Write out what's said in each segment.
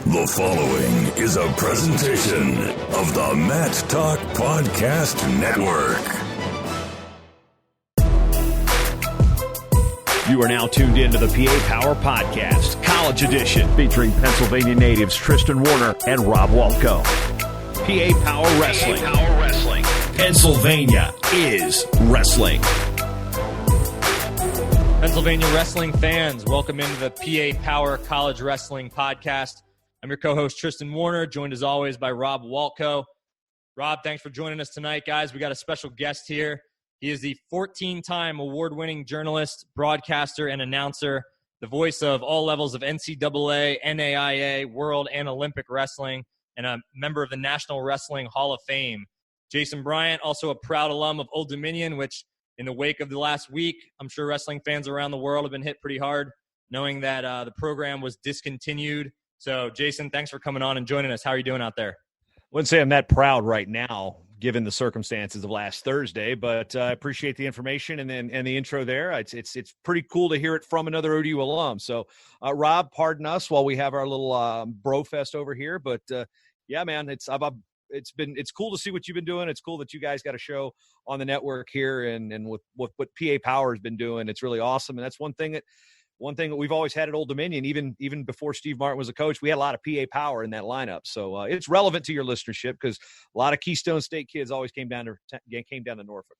The following is a presentation of the Matt Talk Podcast Network. You are now tuned in to the PA Power Podcast, College Edition, featuring Pennsylvania natives Tristan Warner and Rob Waltko. PA Power Wrestling. PA Power Wrestling. Pennsylvania is wrestling. Pennsylvania wrestling fans, welcome into the PA Power College Wrestling Podcast. I'm your co-host, Tristan Warner, joined as always by Rob Waltko. Rob, thanks for joining us tonight, guys. We got a special guest here. He is the 14-time award-winning journalist, broadcaster, and announcer, the voice of all levels of NCAA, NAIA, World, and Olympic wrestling, and a member of the National Wrestling Hall of Fame. Jason Bryant, also a proud alum of Old Dominion, which in the wake of the last week, I'm sure wrestling fans around the world have been hit pretty hard, knowing that the program was discontinued. So, Jason, thanks for coming on and joining us. How are you doing out there? I wouldn't say I'm that proud right now, given the circumstances of last Thursday, but I appreciate the information and the intro there. It's pretty cool to hear it from another ODU alum. So, Rob, pardon us while we have our little bro fest over here, but yeah, man, it's cool to see what you've been doing. It's cool that you guys got a show on the network here, and with what PA Power has been doing, it's really awesome. And that's one thing that we've always had at Old Dominion, even before Steve Martin was a coach, we had a lot of PA Power in that lineup. So it's relevant to your listenership because a lot of Keystone State kids always came down to Norfolk.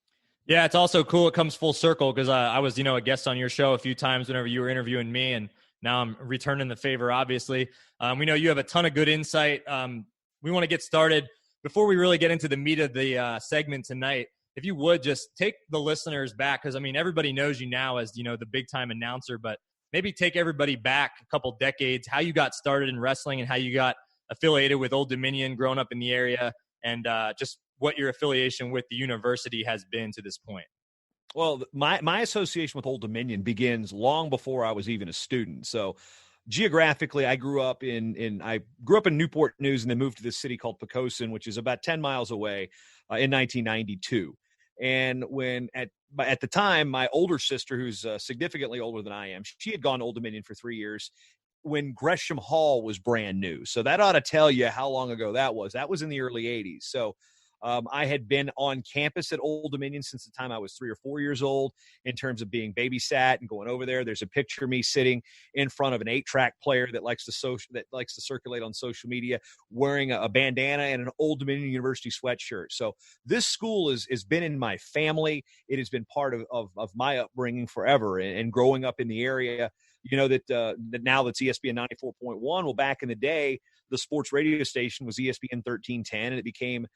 Yeah, it's also cool. It comes full circle because I was, a guest on your show a few times whenever you were interviewing me, and now I'm returning the favor, obviously. We know you have a ton of good insight. We want to get started. Before we really get into the meat of the segment tonight, if you would just take the listeners back, because, everybody knows you now as, the big-time announcer, but maybe take everybody back a couple decades, how you got started in wrestling and how you got affiliated with Old Dominion growing up in the area, and just what your affiliation with the university has been to this point. Well, my association with Old Dominion begins long before I was even a student. So geographically, I grew up in Newport News and then moved to this city called Poquoson, which is about 10 miles away in 1992. And when at the time, my older sister, who's significantly older than I am, she had gone to Old Dominion for 3 years when Gresham Hall was brand new. So that ought to tell you how long ago that was. That was in the early 80s. So I had been on campus at Old Dominion since the time I was 3 or 4 years old in terms of being babysat and going over there. There's a picture of me sitting in front of an 8-track player that likes to circulate on social media, wearing a bandana and an Old Dominion University sweatshirt. So this school has been in my family. It has been part of my upbringing forever, and growing up in the area. You know that now that's ESPN 94.1. Well, back in the day, the sports radio station was ESPN 1310, and it became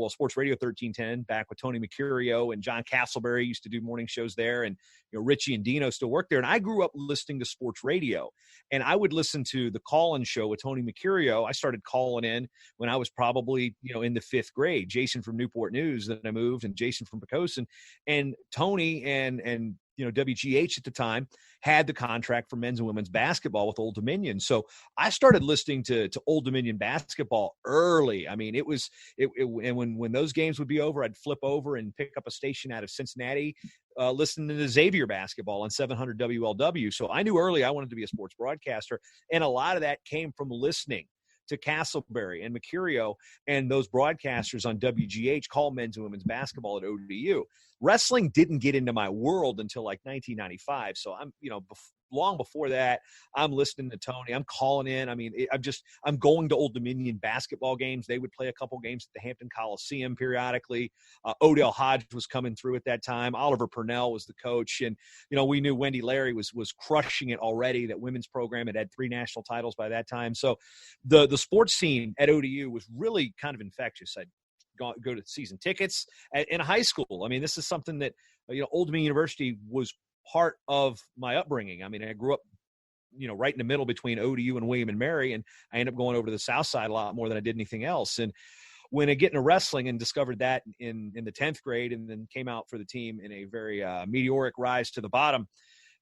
Sports Radio 1310 back with Tony Mercurio and John Castleberry used to do morning shows there, and Richie and Dino still work there. And I grew up listening to sports radio, and I would listen to the call-in show with Tony Mercurio. I started calling in when I was probably in the 5th grade. Jason from Newport News, then I moved, and Jason from Poquoson, and Tony and WGH at the time had the contract for men's and women's basketball with Old Dominion. So I started listening to Old Dominion basketball early. And when those games would be over, I'd flip over and pick up a station out of Cincinnati, listening to Xavier basketball on 700 WLW. So I knew early I wanted to be a sports broadcaster. And a lot of that came from listening to Castleberry and Mercurio and those broadcasters on WGH call men's and women's basketball at ODU. Wrestling didn't get into my world until like 1995. So I'm, long before that, I'm listening to Tony. I'm calling in. I'm going to Old Dominion basketball games. They would play a couple games at the Hampton Coliseum periodically. Odell Hodge was coming through at that time. Oliver Purnell was the coach. And, we knew Wendy Larry was crushing it already. That women's program had 3 national titles by that time. So the sports scene at ODU was really kind of infectious. I'd go to season tickets in high school. This is something that, Old Dominion University was part of my upbringing. I grew up, right in the middle between ODU and William and Mary, and I ended up going over to the South Side a lot more than I did anything else. And when I get into wrestling and discovered that in the 10th grade, and then came out for the team in a very meteoric rise to the bottom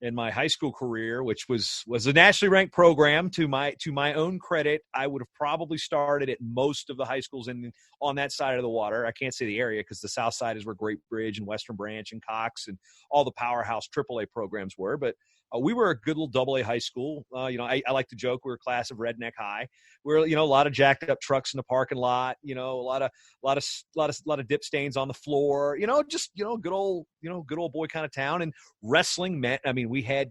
in my high school career, which was a nationally ranked program. To my own credit, I would have probably started at most of the high schools on that side of the water. I can't say the area because the South Side is where Great Bridge and Western Branch and Cox and all the powerhouse AAA programs were. But we were a good little double-A high school. I like to joke we were a class of redneck high. We're, a lot of jacked up trucks in the parking lot, a lot of dip stains on the floor, just, good old boy kind of town. And wrestling meant, we had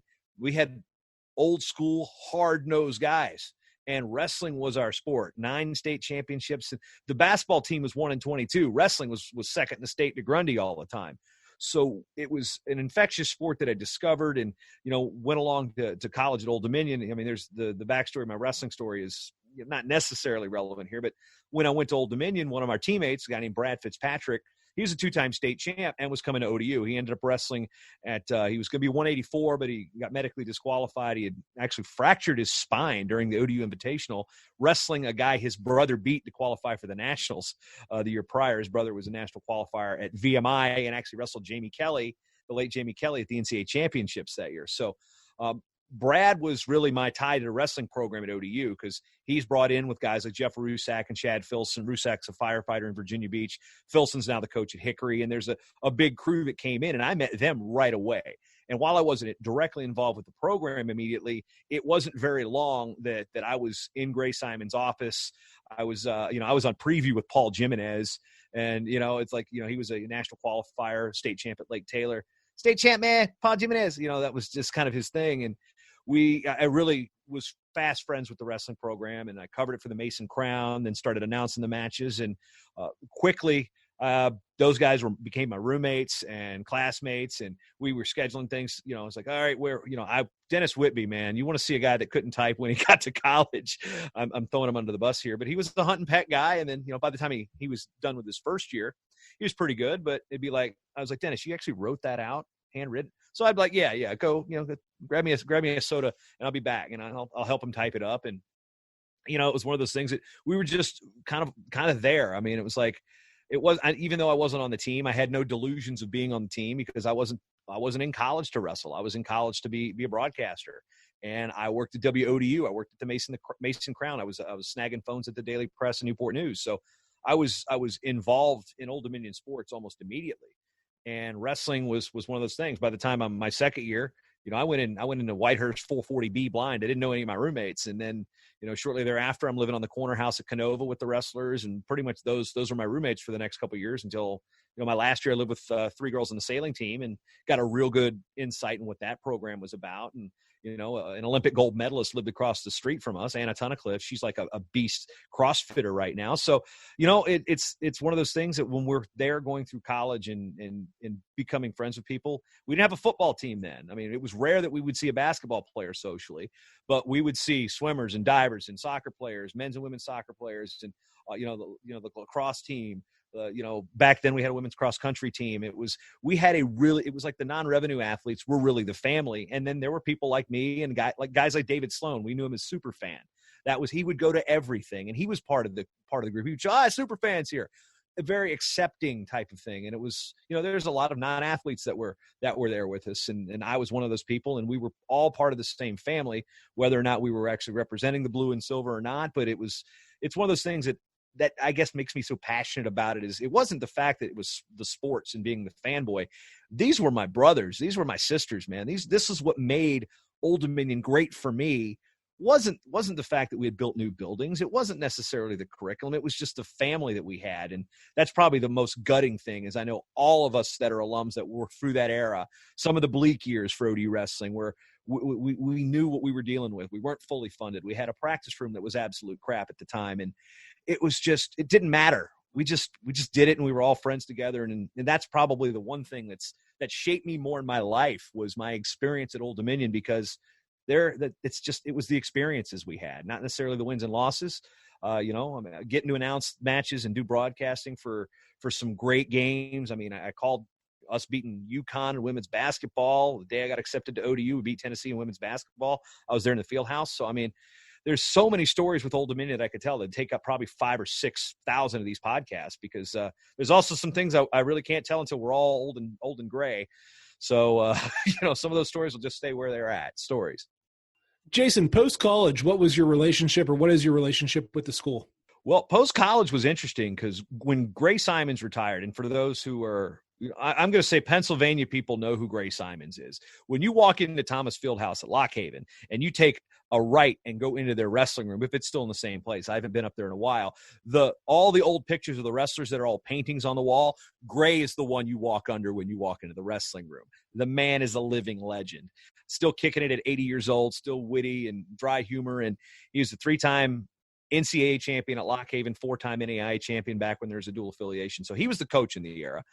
old school hard-nosed guys, and wrestling was our sport. 9 state championships. The basketball team was 1-22. Wrestling was second in the state to Grundy all the time. So it was an infectious sport that I discovered and, went along to college at Old Dominion. There's the backstory of my wrestling story is not necessarily relevant here, but when I went to Old Dominion, one of our teammates, a guy named Brad Fitzpatrick, he was a 2-time state champ and was coming to ODU. He ended up wrestling at he was going to be 184, but he got medically disqualified. He had actually fractured his spine during the ODU Invitational, wrestling a guy his brother beat to qualify for the Nationals the year prior. His brother was a national qualifier at VMI and actually wrestled Jamie Kelly, the late Jamie Kelly, at the NCAA championships that year. So Brad was really my tie to the wrestling program at ODU because he's brought in with guys like Jeff Rusak and Chad Filson. Rusak's a firefighter in Virginia Beach. Filson's now the coach at Hickory, and there's a big crew that came in, and I met them right away. And while I wasn't directly involved with the program immediately, it wasn't very long that I was in Gray Simon's office. I was on preview with Paul Jimenez, and, it's like, he was a national qualifier, state champ at Lake Taylor. State champ, man, Paul Jimenez, that was just kind of his thing. And I really was fast friends with the wrestling program, and I covered it for the Mason Crown, then started announcing the matches. And quickly, those guys became my roommates and classmates, and we were scheduling things. I was like, all right, Dennis Whitby, man, you want to see a guy that couldn't type when he got to college? I'm throwing him under the bus here, but he was the hunt and peck guy. And then, by the time he was done with his first year, he was pretty good, but it'd be like, I was like, Dennis, you actually wrote that out, handwritten? So I'd be like, yeah, go, grab me a soda and I'll be back, and I'll help him type it up. And, it was one of those things that we were just kind of there. It was like, even though I wasn't on the team, I had no delusions of being on the team because I wasn't in college to wrestle. I was in college to be a broadcaster. And I worked at WODU. I worked at the Mason Crown. I was snagging phones at the Daily Press and Newport News. So I was involved in Old Dominion sports almost immediately. And wrestling was one of those things. By the time I'm my second year, I went into Whitehurst 440B blind. I didn't know any of my roommates. And then, shortly thereafter, I'm living on the corner house at Canova with the wrestlers, and pretty much those were my roommates for the next couple of years until, my last year I lived with 3 girls on the sailing team and got a real good insight in what that program was about. And, an Olympic gold medalist lived across the street from us, Anna Tunnicliffe. She's like a beast CrossFitter right now. So, it's one of those things that when we're there going through college and becoming friends with people, we didn't have a football team then. It was rare that we would see a basketball player socially, but we would see swimmers and divers and soccer players, men's and women's soccer players, and the lacrosse team. Back then we had a women's cross country team. It was like the non-revenue athletes were really the family. And then there were people like me and guys like David Sloan. We knew him as super fan. He would go to everything, and he was part of the group. He would say, super fans here. A very accepting type of thing. And it was, there's a lot of non-athletes that were there with us. And I was one of those people, and we were all part of the same family, whether or not we were actually representing the blue and silver or not. But it's one of those things that I guess makes me so passionate about it. Is it wasn't the fact that it was the sports and being the fanboy. These were my brothers. These were my sisters, man. This is what made Old Dominion great for me. Wasn't the fact that we had built new buildings. It wasn't necessarily the curriculum. It was just the family that we had. And that's probably the most gutting thing is I know all of us that are alums that were through that era, some of the bleak years for ODU wrestling where we knew what we were dealing with. We weren't fully funded. We had a practice room that was absolute crap at the time. And it didn't matter. We just did it, and we were all friends together. And that's probably the one thing that shaped me more in my life was my experience at Old Dominion, because it was the experiences we had, not necessarily the wins and losses. Getting to announce matches and do broadcasting for some great games. I called us beating UConn in women's basketball. The day I got accepted to ODU, we beat Tennessee in women's basketball. I was there in the field house. So, there's so many stories with Old Dominion that I could tell that take up probably 5,000 or 6,000 of these podcasts, because there's also some things I really can't tell until we're all old and gray. So, some of those stories will just stay where they're at, stories. Jason, post-college, what was your relationship, or what is your relationship with the school? Well, post-college was interesting because when Gray Simons retired, and for those who are I'm going to say Pennsylvania people know who Gray Simons is. When you walk into Thomas Fieldhouse at Lock Haven and you take a right and go into their wrestling room, if it's still in the same place, I haven't been up there in a while, all the old pictures of the wrestlers that are all paintings on the wall, Gray is the one you walk under when you walk into the wrestling room. The man is a living legend, still kicking it at 80 years old, still witty and dry humor. And he was a 3-time NCAA champion at Lock Haven, 4-time NAIA champion back when there was a dual affiliation. So he was the coach in the era.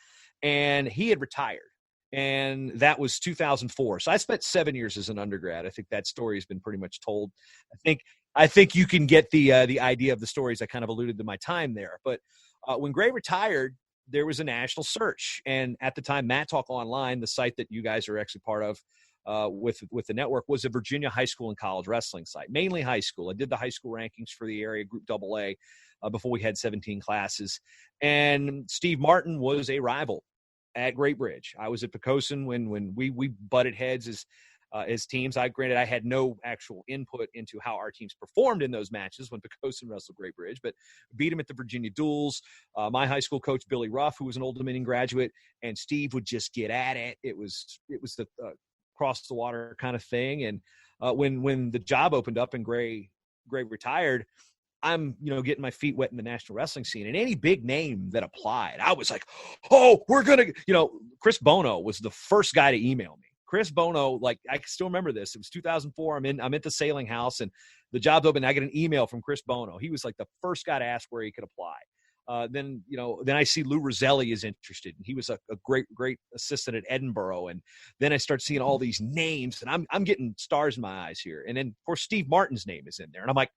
And he had retired, and that was 2004. So I spent 7 years as an undergrad. I think that story has been pretty much told. I think you can get the idea of the stories. I kind of alluded to my time there. But when Gray retired, there was a national search, and at the time, Matt Talk Online, the site that you guys are actually part of with the network, was a Virginia high school and college wrestling site, mainly high school. I did the high school rankings for the area, Group AA. Before we had 17 classes. And Steve Martin was a rival at Great Bridge. I was at Pocosin when we butted heads as teams. Granted, I had no actual input into how our teams performed in those matches when Pocosin wrestled Great Bridge, but beat him at the Virginia duels. My high school coach, Billy Ruff, who was an Old Dominion graduate, and Steve would just get at it. It was the cross the water kind of thing. And when the job opened up and Gray retired, I'm, getting my feet wet in the national wrestling scene, and any big name that applied, I was like, oh, we're going to, Chris Bono was the first guy to email me. Chris Bono, I can still remember this. It was 2004. I'm at the Sailing House, and the job's open. I get an email from Chris Bono. He was like the first guy to ask where he could apply. Then I see Lou Roselli is interested, and he was a great assistant at Edinburgh. And then I start seeing all these names, and I'm getting stars in my eyes here. And then, of course, Steve Martin's name is in there, and I'm like,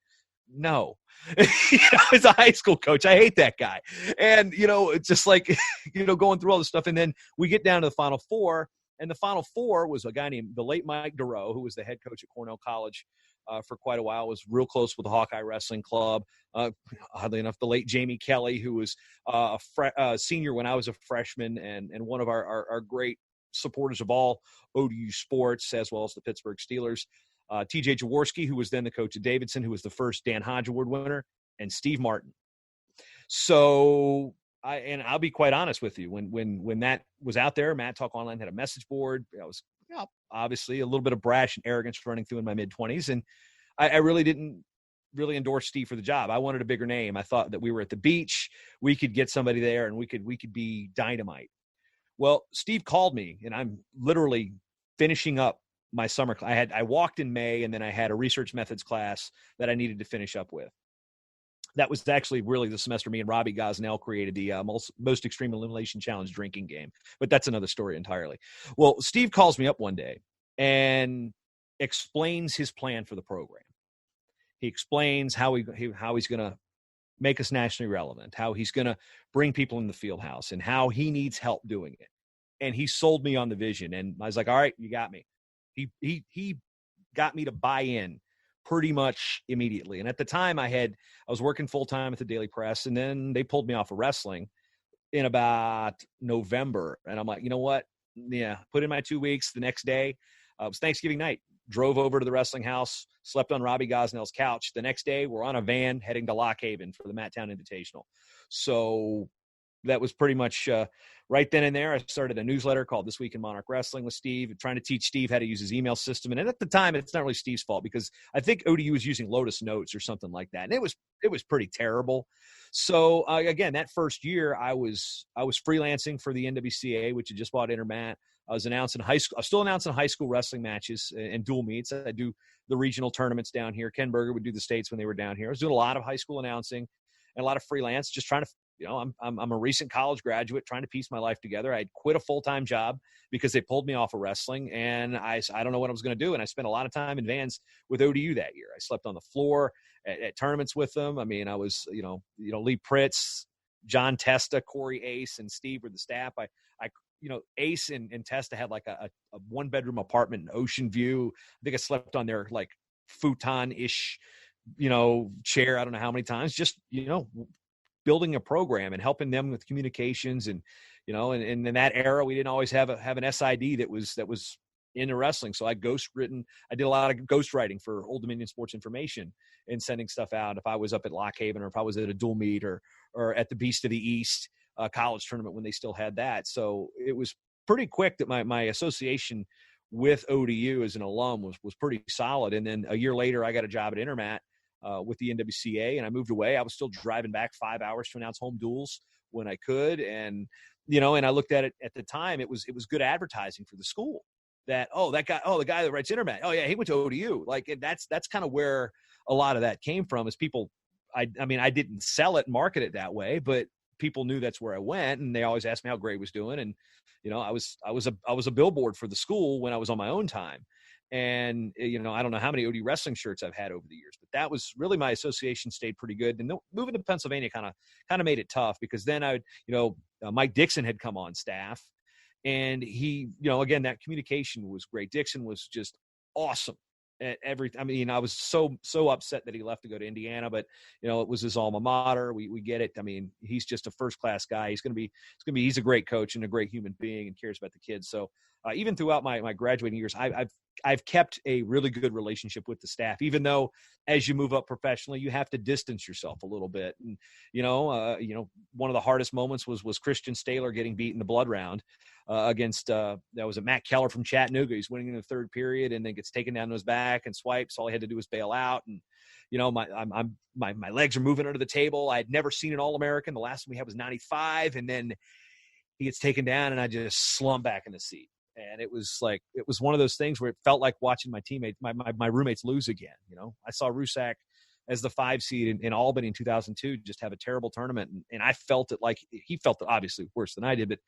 no, as a high school coach, I hate that guy. And, it's just like, going through all this stuff. And then we get down to the Final Four, and the Final Four was a guy named the late Mike Duro, who was the head coach at Cornell College for quite a while, was real close with the Hawkeye Wrestling Club. Oddly enough, the late Jamie Kelly, who was a senior when I was a freshman, and one of our great supporters of all ODU sports, as well as the Pittsburgh Steelers. TJ Jaworski, who was then the coach of Davidson, who was the first Dan Hodge Award winner, and Steve Martin. So I'll be quite honest with you. When that was out there, Matt Talk Online had a message board. I was obviously a little bit of brash and arrogance running through in my mid-20s, and I really didn't endorse Steve for the job. I wanted a bigger name. I thought that we were at the beach, we could get somebody there, and we could be dynamite. Well, Steve called me, and I'm literally finishing up my summer. I walked in May, and then I had a research methods class that I needed to finish up with. That was actually really the semester me and Robbie Gosnell created the most extreme elimination challenge drinking game, but that's another story entirely. Well, Steve calls me up one day and explains his plan for the program. He explains how he's going to make us nationally relevant, how he's going to bring people in the field house, and how he needs help doing it. And he sold me on the vision, and I was like, all right, you got me. He got me to buy in pretty much immediately. And at the time I was working full time at the Daily Press, and then they pulled me off of wrestling in about November. And I'm like, you know what? Yeah. Put in my 2 weeks. The next day, it was Thanksgiving night, drove over to the wrestling house, slept on Robbie Gosnell's couch. The next day we're on a van heading to Lock Haven for the Matt Town Invitational. So that was pretty much right then and there. I started a newsletter called This Week in Monarch Wrestling with Steve, trying to teach Steve how to use his email system. And at the time, it's not really Steve's fault, because I think ODU was using Lotus Notes or something like that, and it was pretty terrible. So again, that first year, I was freelancing for the NWCA, which had just bought Intermat. I was announcing I was still announcing high school wrestling matches and dual meets. I do the regional tournaments down here. Ken Berger would do the states when they were down here. I was doing a lot of high school announcing and a lot of freelance, just trying to. I'm a recent college graduate trying to piece my life together. I had quit a full-time job because they pulled me off of wrestling, and I don't know what I was going to do. And I spent a lot of time in vans with ODU that year. I slept on the floor at tournaments with them. I mean, I was, Lee Pritz, John Testa, Corey Ace, and Steve were the staff. I Ace and Testa had like a one-bedroom apartment in Ocean View. I think I slept on their like futon-ish, chair. I don't know how many times, just, building a program and helping them with communications. And, and in that era, we didn't always have an SID that was into wrestling. So I did a lot of ghostwriting for Old Dominion Sports Information and sending stuff out. If I was up at Lock Haven, or if I was at a dual meet or at the Beast of the East, college tournament when they still had that. So it was pretty quick that my association with ODU as an alum was pretty solid. And then a year later, I got a job at Intermat with the NWCA, and I moved away. I was still driving back 5 hours to announce home duels when I could. And, and I looked at it at the time, it was good advertising for the school that, the guy that writes Intermat, oh yeah, he went to ODU. Like, that's kind of where a lot of that came from, is people, I didn't sell it and market it that way, but people knew that's where I went, and they always asked me how Gray was doing. And, I was a billboard for the school when I was on my own time. And, I don't know how many OD wrestling shirts I've had over the years, but that was really, my association stayed pretty good. And moving to Pennsylvania kind of made it tough, because then Mike Dixon had come on staff, and he, again, that communication was great. Dixon was just awesome at everything. I was so upset that he left to go to Indiana, but it was his alma mater. We get it. He's just a first-class guy. He's a great coach and a great human being, and cares about the kids. So even throughout my graduating years, I've kept a really good relationship with the staff, even though as you move up professionally, you have to distance yourself a little bit. And, one of the hardest moments was Christian Staler getting beat in the blood round against, that was a Matt Keller from Chattanooga. He's winning in the third period and then gets taken down to his back and swipes. All he had to do was bail out. And, my legs are moving under the table. I had never seen an All-American. The last one we had was 95. And then he gets taken down, and I just slump back in the seat. And it was one of those things where it felt like watching my teammates, my roommates lose again. I saw Rusak as the 5 seed in Albany in 2002 just have a terrible tournament. And I felt it like he felt it obviously worse than I did, but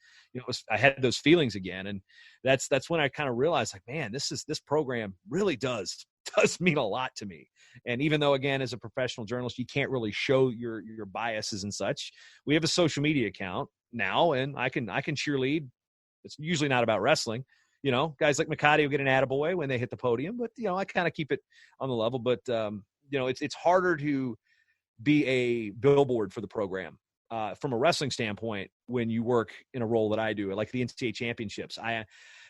I had those feelings again. And that's when I kind of realized, like, man, this program really does mean a lot to me. And even though, again, as a professional journalist, you can't really show your biases and such, we have a social media account now, and I can cheerlead. It's usually not about wrestling. Guys like McCarty will get an attaboy when they hit the podium, but, I kind of keep it on the level. But, it's harder to be a billboard for the program from a wrestling standpoint when you work in a role that I do, like the NCAA championships.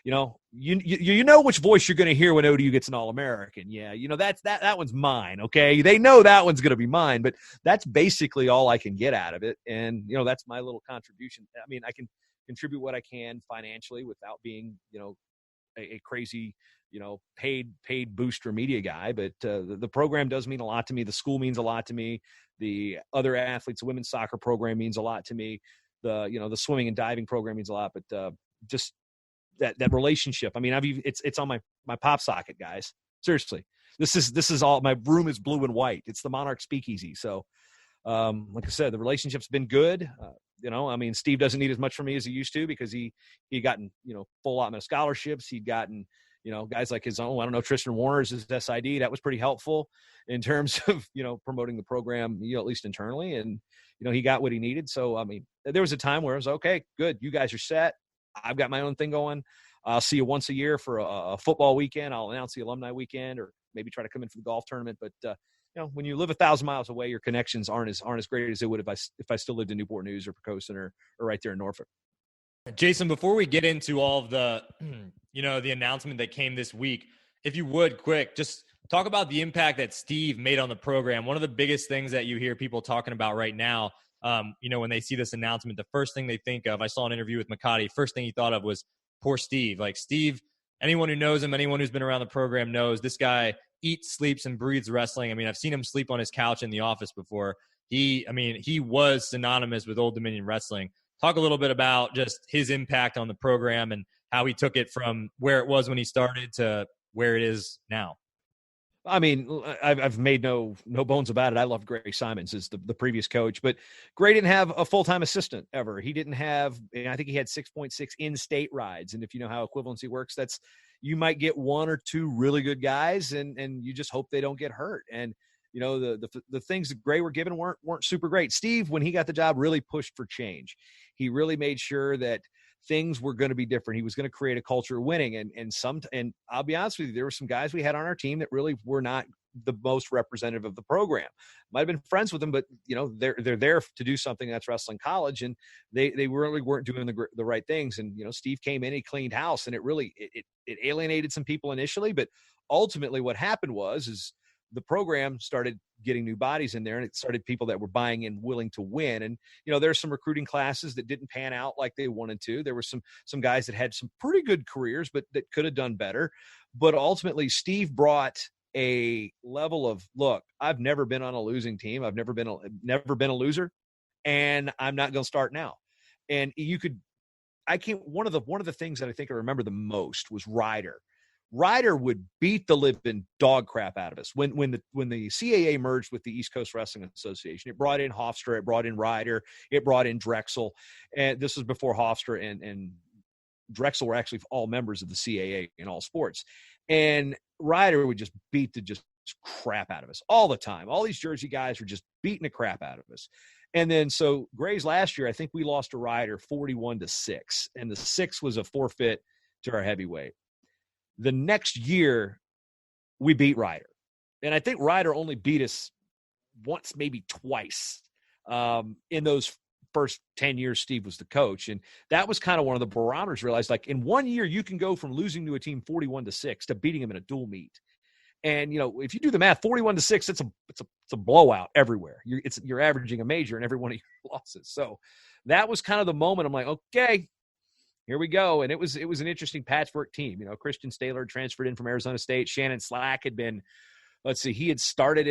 You know which voice you're going to hear when ODU gets an All-American. Yeah, that one's mine, okay? They know that one's going to be mine, but that's basically all I can get out of it. And, that's my little contribution. I can contribute what I can financially without being, a crazy, paid booster media guy. But the program does mean a lot to me. The school means a lot to me. The other athletes, the women's soccer program means a lot to me. The swimming and diving program means a lot. But just that relationship. It's on my pop socket, guys. Seriously, this is all. My room is blue and white. It's the Monarch Speakeasy. So, like I said, the relationship's been good. Steve doesn't need as much from me as he used to, because he gotten, full allotment of scholarships. He'd gotten, guys like his own, I don't know, Tristan Warner's his SID. That was pretty helpful in terms of, promoting the program, at least internally. And, he got what he needed. So, there was a time where it was, okay, good. You guys are set. I've got my own thing going. I'll see you once a year for a football weekend. I'll announce the alumni weekend, or maybe try to come in for the golf tournament. But, when you live 1,000 miles away, your connections aren't as great as they would if I still lived in Newport News or Pocosin or right there in Norfolk. Jason, before we get into all of the, the announcement that came this week, if you would, quick, just talk about the impact that Steve made on the program. One of the biggest things that you hear people talking about right now, when they see this announcement, the first thing they think of, I saw an interview with McCarty, first thing he thought of was poor Steve. Like, Steve, anyone who knows him, anyone who's been around the program knows this guy eats, sleeps, and breathes wrestling. I've seen him sleep on his couch in the office before. He was synonymous with Old Dominion Wrestling. Talk a little bit about just his impact on the program and how he took it from where it was when he started to where it is now. I've made no bones about it. I love Gray Simons as the previous coach, but Gray didn't have a full-time assistant ever. He didn't have, I think he had 6.6 in-state rides. And if you know how equivalency works, you might get 1 or 2 really good guys, and you just hope they don't get hurt. And, the things that Gray were given weren't super great. Steve, when he got the job, really pushed for change. He really made sure that things were going to be different. He was going to create a culture of winning. And I'll be honest with you, there were some guys we had on our team that really were not the most representative of the program. Might've been friends with them, but they're there to do something that's wrestling college, and they really weren't doing the right things. And, Steve came in, he cleaned house, and it really, it alienated some people initially, but ultimately what happened was the program started getting new bodies in there, and it started people that were buying in, willing to win. And, there's some recruiting classes that didn't pan out like they wanted to. There were some guys that had some pretty good careers, but that could have done better. But ultimately, Steve brought a level of, look, I've never been on a losing team. I've never been a loser, and I'm not going to start now. And one of the things that I think I remember the most was Ryder. Ryder would beat the living dog crap out of us. When the CAA merged with the East Coast Wrestling Association, it brought in Hofstra, it brought in Ryder, it brought in Drexel. And this was before Hofstra and Drexel were actually all members of the CAA in all sports. And Ryder would just beat the crap out of us all the time. All these Jersey guys were just beating the crap out of us. And then so Gray's last year, I think we lost to Ryder 41-6. And the 6 was a forfeit to our heavyweight. The next year, we beat Ryder. And I think Ryder only beat us once, maybe twice in those first 10 years Steve was the coach. And that was kind of one of the barometers. Realized, like, in 1 year, you can go from losing to a team 41-6 to beating them in a dual meet. And, if you do the math, 41-6, it's a blowout everywhere. You're averaging a major in every one of your losses. So that was kind of the moment. I'm like, okay, here we go. And it was an interesting patchwork team. Christian Staler transferred in from Arizona State. Shannon Slack had been, he had started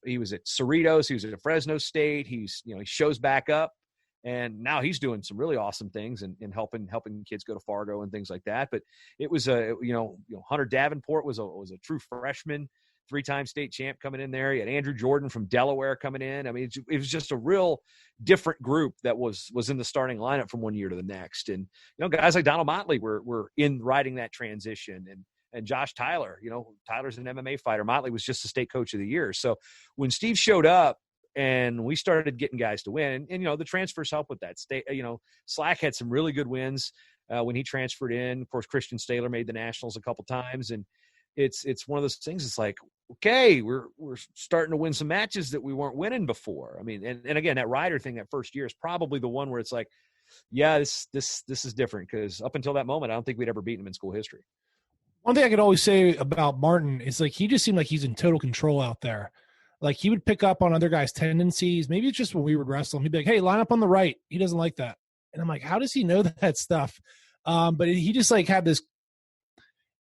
he was at Cerritos. He was at Fresno State. He shows back up, and now he's doing some really awesome things and helping kids go to Fargo and things like that. But it was Hunter Davenport was a true freshman, 3-time state champ coming in there. You had Andrew Jordan from Delaware coming in. I mean, it was just a real different group that was in the starting lineup from one year to the next. And, guys like Donald Motley were in riding that transition. And Josh Tyler, Tyler's an MMA fighter. Motley was just the state coach of the year. So when Steve showed up and we started getting guys to win, and the transfers help with that. Slack had some really good wins when he transferred in. Of course, Christian Staler made the nationals a couple times. And it's one of those things. It's like, okay, we're starting to win some matches that we weren't winning before. I mean, and again, that Ryder thing that first year is probably the one where it's like, yeah, this is different, because up until that moment, I don't think we'd ever beaten him in school history. One thing I could always say about Martin is, like, he just seemed like he's in total control out there. Like, he would pick up on other guys' tendencies. Maybe it's just when we would wrestle him, he'd be like, hey, line up on the right. He doesn't like that. And I'm like, how does he know that stuff? But he just, like, had this,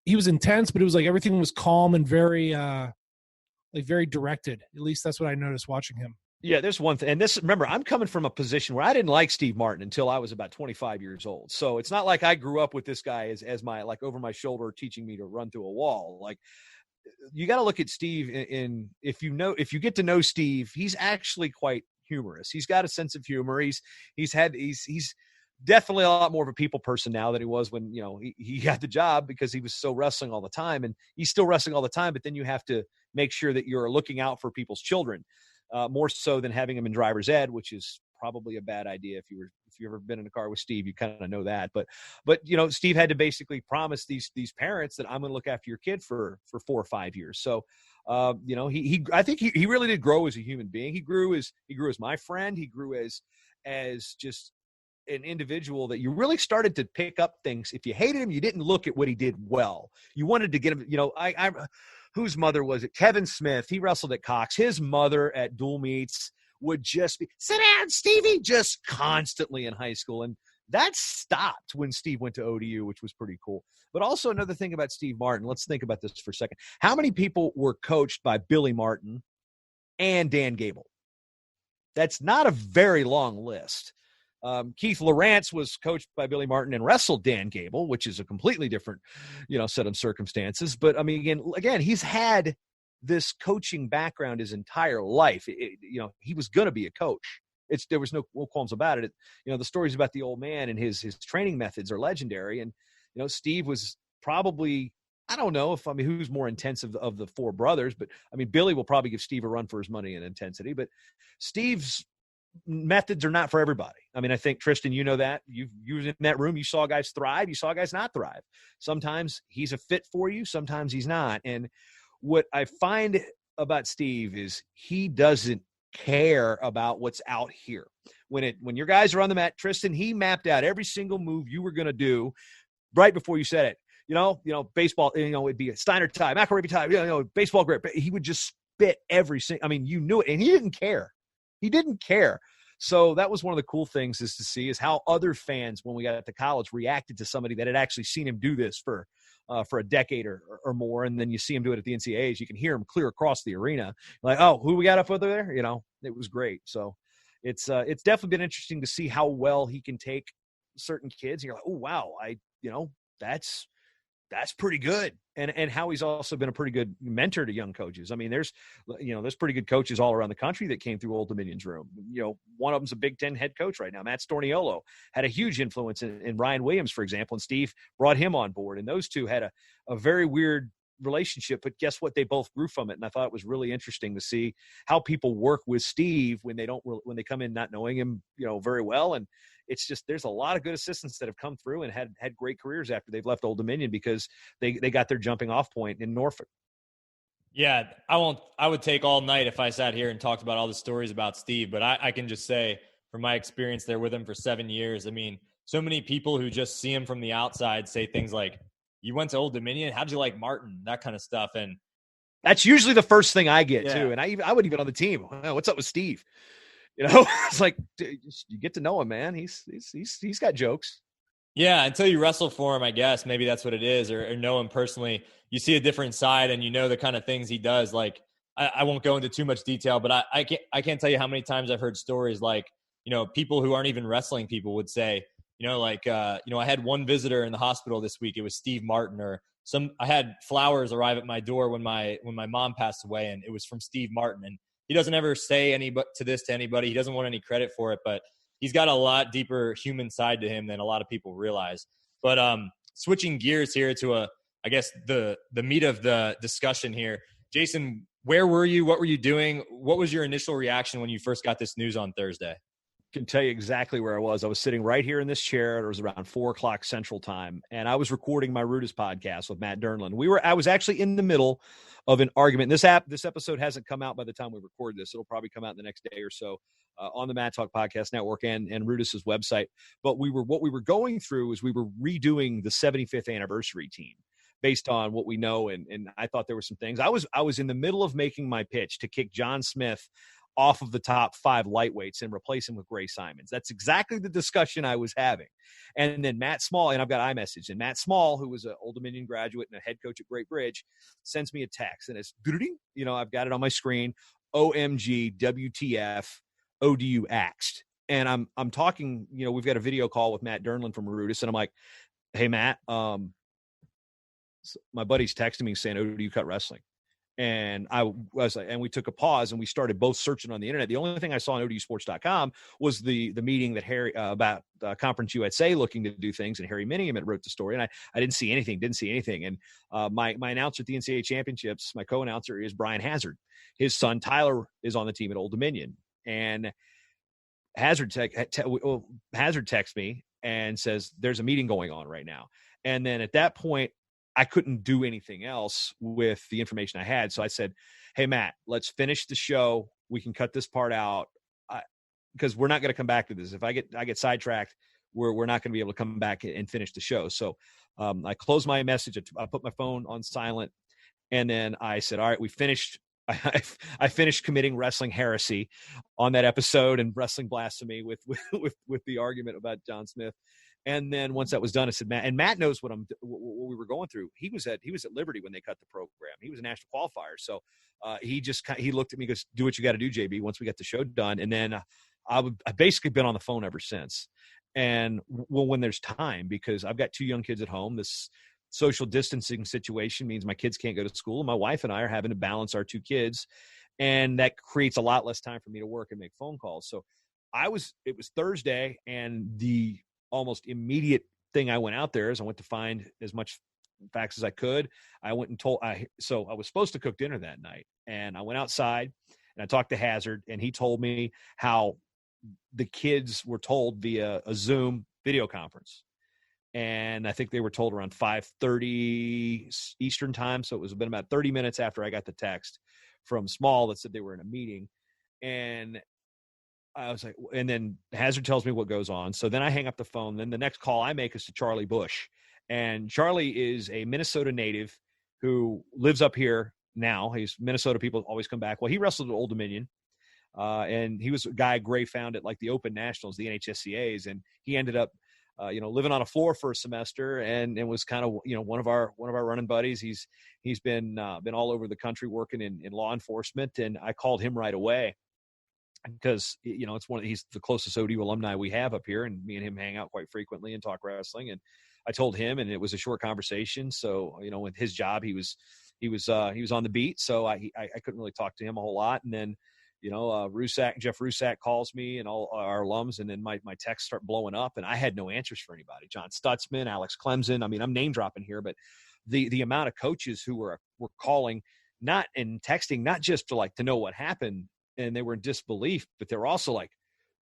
he was intense, but it was like everything was calm and very, very directed. At least that's what I noticed watching him. Yeah, there's one thing. And remember, I'm coming from a position where I didn't like Steve Martin until I was about 25 years old. So it's not like I grew up with this guy as my, like, over my shoulder teaching me to run through a wall. Like, you got to look at Steve if you get to know Steve, he's actually quite humorous. He's got a sense of humor. He's definitely a lot more of a people person now than he was when, he got the job, because he was still wrestling all the time, and he's still wrestling all the time. But then you have to make sure that you're looking out for people's children, more so than having him in driver's ed, which is probably a bad idea. If you've ever been in a car with Steve, you kind of know that. But Steve had to basically promise these parents that I'm going to look after your kid for 4 or 5 years. So, I think he really did grow as a human being. He grew as my friend. He grew as just an individual that you really started to pick up things. If you hated him, you didn't look at what he did well. You wanted to get him, whose mother was it? Kevin Smith. He wrestled at Cox. His mother at dual meets would just be, sit down, Stevie, just constantly in high school. And that stopped when Steve went to ODU, which was pretty cool. But also another thing about Steve Martin, let's think about this for a second. How many people were coached by Billy Martin and Dan Gable? That's not a very long list. Keith Lawrence was coached by Billy Martin and wrestled Dan Gable, which is a completely different, set of circumstances. But I mean, again, he's had this coaching background his entire life. He was going to be a coach. There was no qualms about it. The stories about the old man and his training methods are legendary. And, Steve was probably, I don't know who's more intense of the 4 brothers, but I mean, Billy will probably give Steve a run for his money in intensity, but Steve's methods are not for everybody. I mean, I think, Tristan, that you were in that room, you saw guys thrive, you saw guys not thrive. Sometimes he's a fit for you, sometimes he's not. And what I find about Steve is he doesn't care about what's out here. When your guys are on the mat, Tristan, he mapped out every single move you were going to do right before you said it. Baseball, it'd be a Steiner tie, McElravy tie, baseball grip. He would just bit every single. I mean, you knew it, and he didn't care. He didn't care. So that was one of the cool things is to see is how other fans, when we got to college, reacted to somebody that had actually seen him do this for a decade or more. And then you see him do it at the NCAAs. You can hear him clear across the arena. Like, oh, who we got up over there? You know, it was great. So it's definitely been interesting to see how well he can take certain kids. And you're like, oh, wow, that's pretty good. And how he's also been a pretty good mentor to young coaches. I mean, there's pretty good coaches all around the country that came through Old Dominion's room. You know, one of them's a Big Ten head coach right now. Matt Storniolo had a huge influence in Ryan Williams, for example, and Steve brought him on board. And those two had a very weird relationship, but guess what? They both grew from it. And I thought it was really interesting to see how people work with Steve when they come in not knowing him, you know, very well. And it's just, there's a lot of good assistants that have come through and had great careers after they've left Old Dominion because they got their jumping off point in Norfolk. Yeah, I would take all night if I sat here and talked about all the stories about Steve, but I can just say from my experience there with him for 7 years, I mean, so many people who just see him from the outside say things like, you went to Old Dominion? How'd you like Martin? That kind of stuff. And that's usually the first thing I get too. And I would even on the team. Oh, what's up with Steve? You know, it's like, dude, you get to know him, man. He's got jokes. Yeah, until you wrestle for him, I guess maybe that's what it is, or know him personally. You see a different side, and you know the kind of things he does. Like I won't go into too much detail, but I can't tell you how many times I've heard stories like, you know, people who aren't even wrestling people would say, you know, like I had one visitor in the hospital this week. It was Steve Martin, or I had flowers arrive at my door when my mom passed away, and it was from Steve Martin. And he doesn't ever say to anybody. He doesn't want any credit for it, but he's got a lot deeper human side to him than a lot of people realize. But switching gears here to I guess the meat of the discussion here. Jason, where were you? What were you doing? What was your initial reaction when you first got this news on Thursday? Can tell you exactly where I was. I was sitting right here in this chair. It was around 4:00 Central Time, and I was recording my Rudis podcast with Matt Dernland. I was actually in the middle of an argument. This episode hasn't come out by the time we record this. It'll probably come out in the next day or so on the Matt Talk Podcast Network and Rudis's website. But what we were going through is we wwere redoing the 75th anniversary team based on what we know, and I thought there were some things. I was in the middle of making my pitch to kick John Smith off of the top 5 lightweights and replace him with Gray Simons. That's exactly the discussion I was having. And then Matt Small, and I've got iMessage, and Matt Small, who was an Old Dominion graduate and a head coach at Great Bridge, sends me a text, and it's, you know, I've got it on my screen, OMG, WTF, ODU axed. And I'm talking, you know, we've got a video call with Matt Dernland from Rudis, and I'm like, hey, Matt, my buddy's texting me saying ODU cut wrestling. And I was like, and we took a pause and we started both searching on the internet. The only thing I saw on ODUsports.com was the meeting that Harry about Conference USA looking to do things, and Harry Minium had wrote the story. And I didn't see anything. And my announcer at the NCAA championships, my co-announcer is Brian Hazard. His son Tyler is on the team at Old Dominion, and Hazard texts me and says there's a meeting going on right now. And then at that point, I couldn't do anything else with the information I had. So I said, hey, Matt, let's finish the show. We can cut this part out because we're not going to come back to this. If I get sidetracked, we're not going to be able to come back and finish the show. So I closed my message. I put my phone on silent. And then I said, all right, we finished. I finished committing wrestling heresy on that episode and wrestling blasphemy with the argument about John Smith. And then once that was done, I said, Matt knows what we were going through. He was at Liberty when they cut the program. He was a national qualifier. So he looked at me and goes, do what you got to do, JB, once we got the show done. And then I've basically been on the phone ever since. And when there's time, because I've got 2 young kids at home, this social distancing situation means my kids can't go to school. And my wife and I are having to balance our 2 kids. And that creates a lot less time for me to work and make phone calls. So it was Thursday, and the almost immediate thing I went out there is I went to find as much facts as I could. I went and so I was supposed to cook dinner that night, and I went outside and I talked to Hazard, and he told me how the kids were told via a Zoom video conference. And I think they were told around 5:30 Eastern time. So it was been about 30 minutes after I got the text from Small that said they were in a meeting. And I was like, and then Hazard tells me what goes on. So then I hang up the phone. Then the next call I make is to Charlie Bush. And Charlie is a Minnesota native who lives up here now. He's Minnesota people always come back. Well, he wrestled at Old Dominion. And he was a guy Gray found at like the Open Nationals, the NHSCAs, and he ended up, living on a floor for a semester, and was kind of, one of our running buddies. He's been all over the country working in law enforcement, and I called him right away because he's the closest ODU alumni we have up here, and me and him hang out quite frequently and talk wrestling. And I told him, and it was a short conversation. So with his job, he was on the beat, so I couldn't really talk to him a whole lot, and then. Jeff Rusak calls me and all our alums, and then my texts start blowing up, and I had no answers for anybody. John Stutzman, Alex Clemson. I mean, I'm name dropping here, but the amount of coaches who were calling, not and texting, not just to know what happened, and they were in disbelief, but they were also like,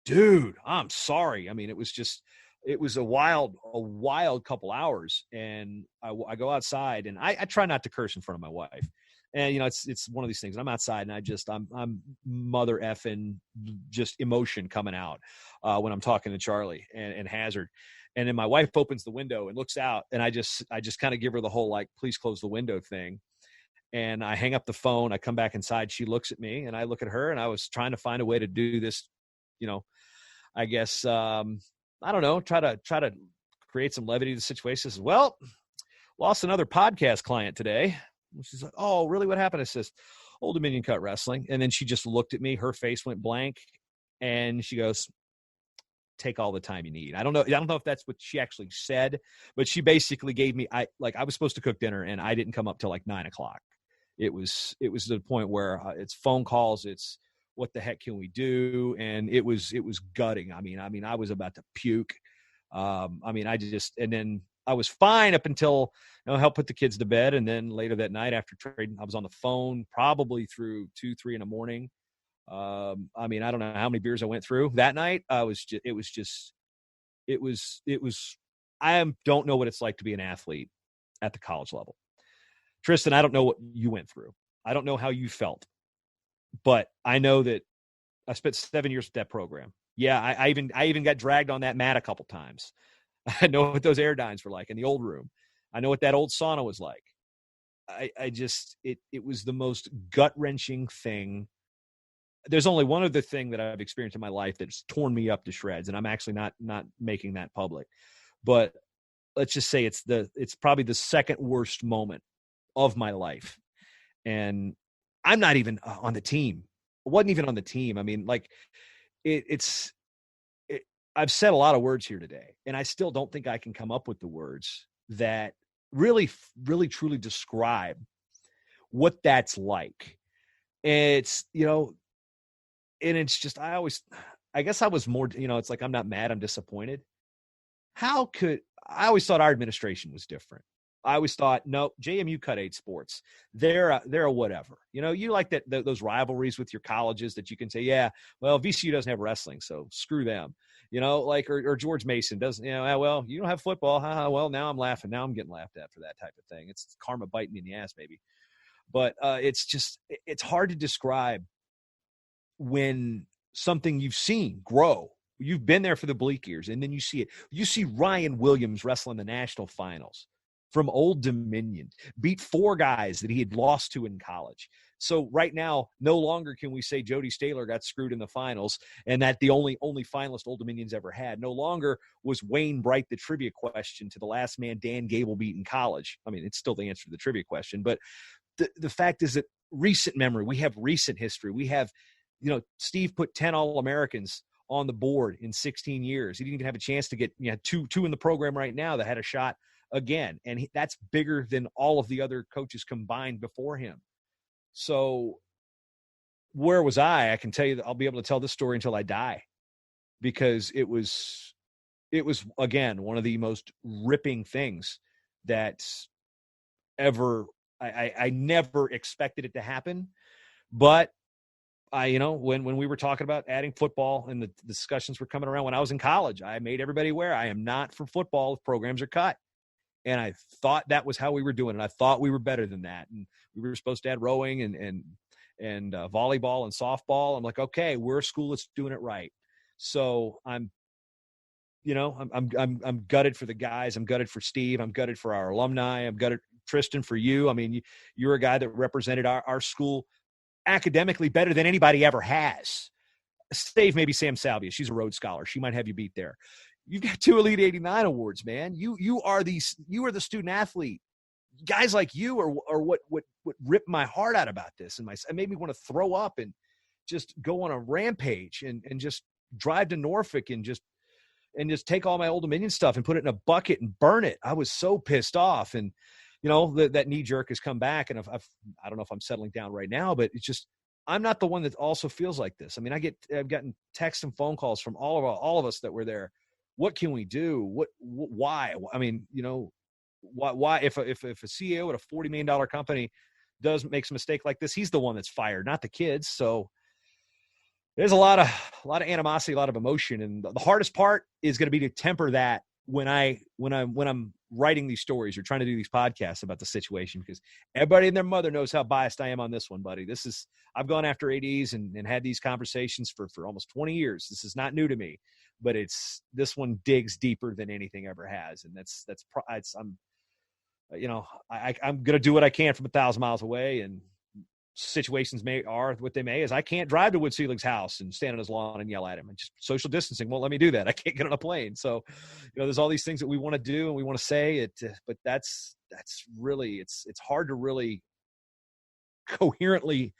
dude, I'm sorry. I mean, it was a wild couple hours, and I go outside, and I try not to curse in front of my wife. And, it's one of these things. I'm outside, and I'm mother effing just emotion coming out when I'm talking to Charlie and Hazard. And then my wife opens the window and looks out, and I just kind of give her the whole, like, please close the window thing. And I hang up the phone. I come back inside. She looks at me, and I look at her, and I was trying to find a way to do this, I guess, I don't know, try to create some levity to the situation. I says, well, lost another podcast client today. She's like, oh, really? What happened? I says, Old Dominion cut wrestling. And then she just looked at me. Her face went blank. And she goes, take all the time you need. I don't know if that's what she actually said, but she basically gave me, I was supposed to cook dinner, and I didn't come up till like 9:00. It was to the point where it's phone calls. It's what the heck can we do? And it was gutting. I mean, I was about to puke. And then I was fine up until help put the kids to bed, and then later that night after trading, I was on the phone probably through 2-3 in the morning. I don't know how many beers I went through that night. I don't know what it's like to be an athlete at the college level. Tristan, I don't know what you went through. I don't know how you felt, but I know that I spent 7 years with that program. Yeah, I even got dragged on that mat a couple times. I know what those airdynes were like in the old room. I know what that old sauna was like. It was the most gut-wrenching thing. There's only one other thing that I've experienced in my life that's torn me up to shreds, and I'm actually not making that public. But let's just say it's probably the second worst moment of my life. And I'm not even on the team. I wasn't even on the team. I mean, like I've said a lot of words here today, and I still don't think I can come up with the words that really, really, truly describe what that's like. It's, and it's just, I guess I was more, it's like, I'm not mad, I'm disappointed. I always thought our administration was different. I always thought, no, JMU cut 8 sports. They're a whatever. You like those rivalries with your colleges that you can say, yeah, well, VCU doesn't have wrestling, so screw them. Or George Mason doesn't, well, you don't have football. Well, now I'm laughing. Now I'm getting laughed at for that type of thing. It's karma biting me in the ass, maybe. But it's hard to describe when something you've seen grow. You've been there for the bleak years, and then you see it. You see Ryan Williams wrestling the national finals from Old Dominion, beat 4 guys that he had lost to in college. So right now, no longer can we say Jody Staler got screwed in the finals and that the only finalist Old Dominion's ever had. No longer was Wayne Bright the trivia question to the last man Dan Gable beat in college. I mean, it's still the answer to the trivia question. But the fact is that recent memory, we have recent history. We have, Steve put 10 All-Americans on the board in 16 years. He didn't even have a chance to get two in the program right now that had a shot again. And that's bigger than all of the other coaches combined before him. So where was I? I can tell you that I'll be able to tell this story until I die, because it was again, one of the most ripping things that's ever, I never expected it to happen. But when we were talking about adding football and the discussions were coming around when I was in college, I made everybody aware I am not for football if programs are cut. And I thought that was how we were doing it. I thought we were better than that. And we were supposed to add rowing and volleyball and softball. I'm like, okay, we're a school that's doing it right. So I'm gutted for the guys. I'm gutted for Steve. I'm gutted for our alumni. I'm gutted Tristan, for you. I mean, you're a guy that represented our school academically better than anybody ever has. Save maybe Sam Salvia. She's a Rhodes Scholar. She might have you beat there. You've got 2 Elite 89 awards, man. You are the student athlete. Guys like you are what ripped my heart out about this, and it made me want to throw up and just go on a rampage and just drive to Norfolk and just take all my Old Dominion stuff and put it in a bucket and burn it. I was so pissed off, and that knee jerk has come back, and I don't know if I'm settling down right now, but it's just I'm not the one that also feels like this. I mean, I've gotten texts and phone calls from all of us that were there. What can we do? Why? I mean, why if a CEO at a $40 million company makes a mistake like this, he's the one that's fired, not the kids. So there's a lot of animosity, a lot of emotion, and the hardest part is going to be to temper that when I'm writing these stories or trying to do these podcasts about the situation, because everybody and their mother knows how biased I am on this one, buddy. I've gone after ADs and had these conversations for almost 20 years. This is not new to me, but this one digs deeper than anything ever has, and I'm going to do what I can from 1,000 miles away, and situations are what they may, is I can't drive to Wood Selig's house and stand on his lawn and yell at him, and just social distancing won't let me do that. I can't get on a plane. So, there's all these things that we want to do and we want to say it, but that's really, it's hard to really coherently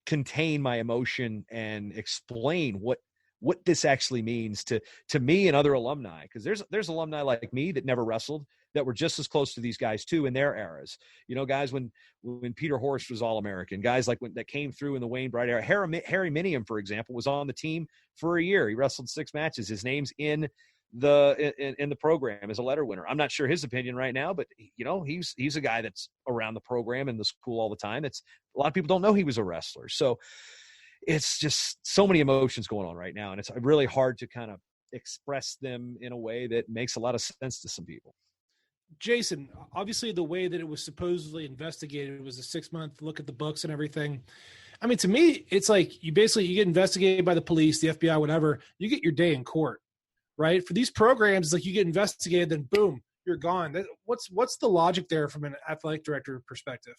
contain my emotion and explain what this actually means to me and other alumni. Because there's alumni like me that never wrestled, that were just as close to these guys too in their eras. Guys when Peter Horst was All-American, guys like that came through in the Wayne Bright era. Harry Minium, for example, was on the team for a year. He wrestled 6 matches. His name's in the program as a letter winner. I'm not sure his opinion right now, but he's a guy that's around the program and the school all the time. A lot of people don't know he was a wrestler. So it's just so many emotions going on right now, and it's really hard to kind of express them in a way that makes a lot of sense to some people. Jason, obviously the way that it was supposedly investigated, it was a 6-month look at the books and everything. I mean, to me, it's like you get investigated by the police, the FBI, whatever. You get your day in court, right? For these programs, it's like you get investigated, then boom, you're gone. What's the logic there from an athletic director perspective?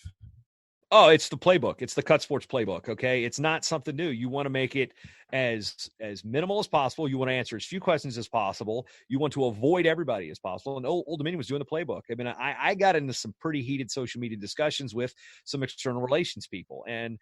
Oh, it's the playbook. It's the Cut Sports playbook. Okay. It's not something new. You want to make it as minimal as possible. You want to answer as few questions as possible. You want to avoid everybody as possible. And Old Dominion was doing the playbook. I mean, I got into some pretty heated social media discussions with some external relations people. And,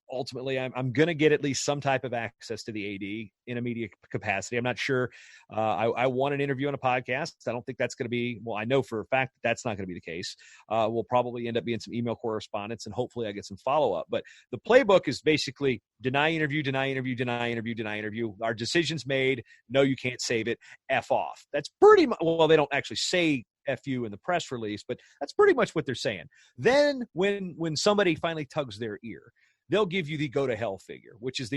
ultimately I'm going to get at least some type of access to the AD in a media capacity. I'm not sure. I want an interview on a podcast. I don't think that's going to be, I know for a fact that that's not going to be the case. We'll probably end up being some email correspondence, and hopefully I get some follow-up. But the playbook is basically deny interview, deny interview, deny interview, deny interview. Our decision's made. No, you can't save it. F off. That's pretty much, they don't actually say F you in the press release, but that's pretty much what they're saying. Then when somebody finally tugs their ear, they'll give you the go to hell figure, which is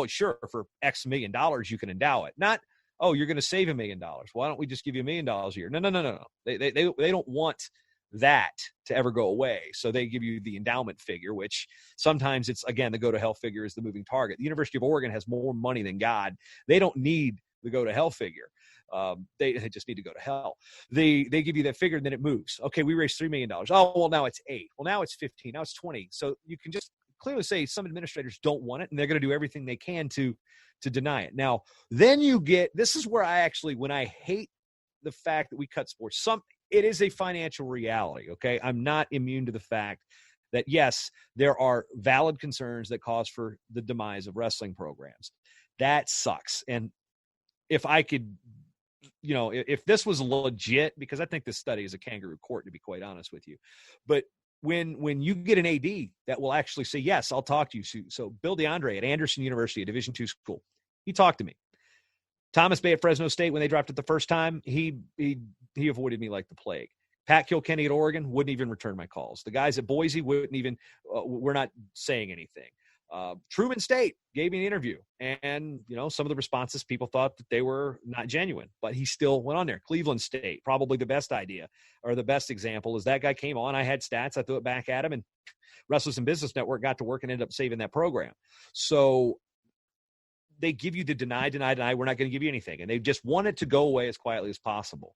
sure, for X $1 million, you can endow it. Not, you're going to save $1 million. Why don't we just give you $1 million a year? No. They don't want that to ever go away. So they give you the endowment figure, which sometimes it's, again, the go to hell figure is the moving target. The University of Oregon has more money than God. They don't need the go to hell figure. They just need to go to hell. They give you that figure and then it moves. Okay, we raised $3 million. Oh, well, now it's 8. Well, now it's 15. Now it's 20. So you can just clearly say some administrators don't want it, and they're going to do everything they can to deny it. Now, then this is where when I hate the fact that we cut sports, it is a financial reality. Okay. I'm not immune to the fact that, yes, there are valid concerns that cause for the demise of wrestling programs. That sucks. And if I could, if this was legit, because I think this study is a kangaroo court, to be quite honest with you, but when you get an AD that will actually say, yes, I'll talk to you. So Bill DeAndre at Anderson University, a Division II school, he talked to me. Thomas Bay at Fresno State, when they dropped it the first time, he avoided me like the plague. Pat Kilkenny at Oregon wouldn't even return my calls. The guys at Boise wouldn't even, we're not saying anything. Truman State gave me an interview, and some of the responses, people thought that they were not genuine, but he still went on there. Cleveland State, probably the best idea, or the best example, is that guy came on, I had stats, I threw it back at him, and Wrestlers and Business Network got to work and ended up saving that program. So they give you the deny, we're not going to give you anything. And they just want it to go away as quietly as possible.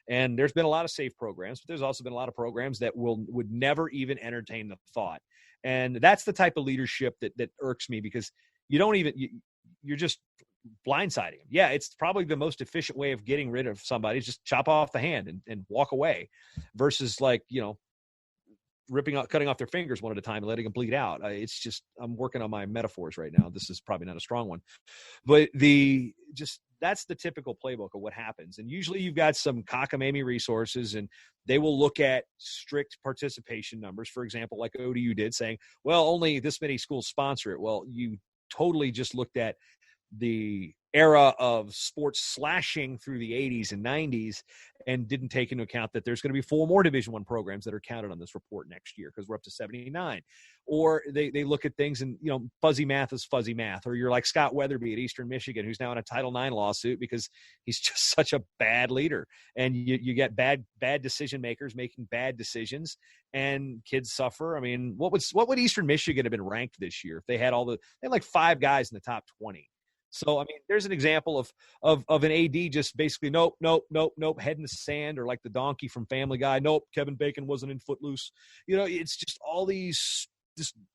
And there's been a lot of safe programs, but there's also been a lot of programs that would never even entertain the thought. And that's the type of leadership that irks me, because you're just blindsiding them. Yeah, it's probably the most efficient way of getting rid of somebody is just chop off the hand and walk away, versus cutting off their fingers one at a time and letting them bleed out. It's just, I'm working on my metaphors right now. This is probably not a strong one, but that's the typical playbook of what happens. And usually you've got some cockamamie resources, and they will look at strict participation numbers. For example, like ODU did, saying, well, only this many schools sponsor it. Well, you totally just looked at the era of sports slashing through the 80s and 90s and didn't take into account that there's going to be 4 more Division I programs that are counted on this report next year, because we're up to 79. Or they look at things and, fuzzy math is fuzzy math. Or you're like Scott Weatherby at Eastern Michigan, who's now in a Title IX lawsuit because he's just such a bad leader. And you get bad decision makers making bad decisions, and kids suffer. I mean, what would Eastern Michigan have been ranked this year if they had they had like 5 guys in the top 20? So, I mean, there's an example of an AD just basically, nope, head in the sand, or like the donkey from Family Guy. Nope, Kevin Bacon wasn't in Footloose. It's just all these,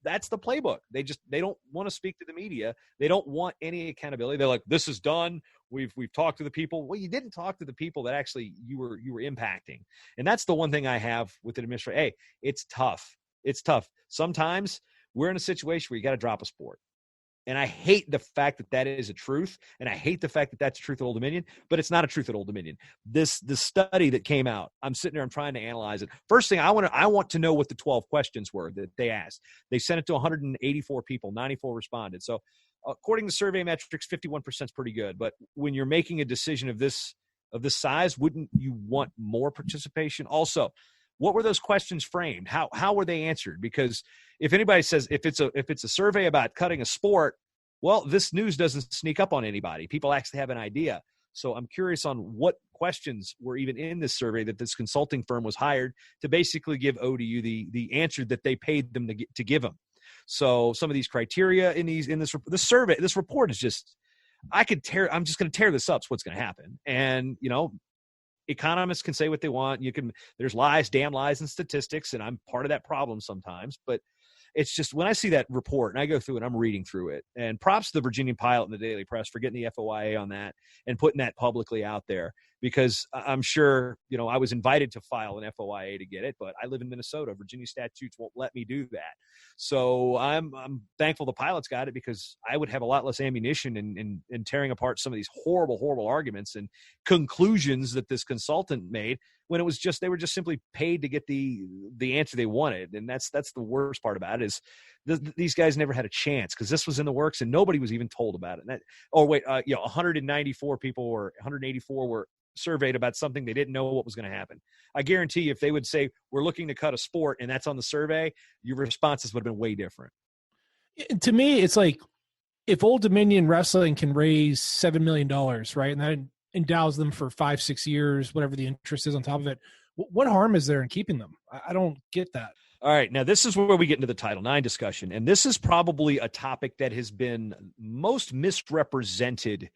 that's the playbook. They don't want to speak to the media. They don't want any accountability. They're like, this is done. We've talked to the people. Well, you didn't talk to the people that actually you were impacting. And that's the one thing I have with an administrator. Hey, it's tough. It's tough. Sometimes we're in a situation where you got to drop a sport. And I hate the fact that is a truth, and I hate the fact that that's a truth at Old Dominion, but it's not a truth at Old Dominion. This study that came out, I'm sitting there, I'm trying to analyze it. First thing, I want to know what the 12 questions were that they asked. They sent it to 184 people, 94 responded. So according to survey metrics, 51% is pretty good. But when you're making a decision of this size, wouldn't you want more participation? Also, what were those questions framed? How were they answered? Because if anybody says, if it's a survey about cutting a sport, well, this news doesn't sneak up on anybody. People actually have an idea. So I'm curious on what questions were even in this survey that this consulting firm was hired to basically give ODU the answer that they paid them to give them. So some of these criteria in this survey, this report is just, I'm just going to tear this up. Is what's going to happen. And, economists can say what they want. There's lies, damn lies, and statistics, and I'm part of that problem sometimes. But it's just, when I see that report and I go through it, I'm reading through it. And props to the Virginia Pilot and the Daily Press for getting the FOIA on that and putting that publicly out there, because I'm sure, I was invited to file an FOIA to get it, but I live in Minnesota. Virginia statutes won't let me do that. So I'm thankful the Pilots got it, because I would have a lot less ammunition in tearing apart some of these horrible, horrible arguments and conclusions that this consultant made, when they were just simply paid to get the answer they wanted. And that's the worst part about it, is these guys never had a chance, because this was in the works and nobody was even told about it. 194 people or 184 were surveyed about something they didn't know what was going to happen. I guarantee you, if they would say, we're looking to cut a sport, and that's on the survey, your responses would have been way different. To me, it's like, if Old Dominion Wrestling can raise $7 million, right, and that endows them for 5-6 years, whatever the interest is on top of it, what harm is there in keeping them? I don't get that. All right, now this is where we get into the Title IX discussion, and this is probably a topic that has been most misrepresented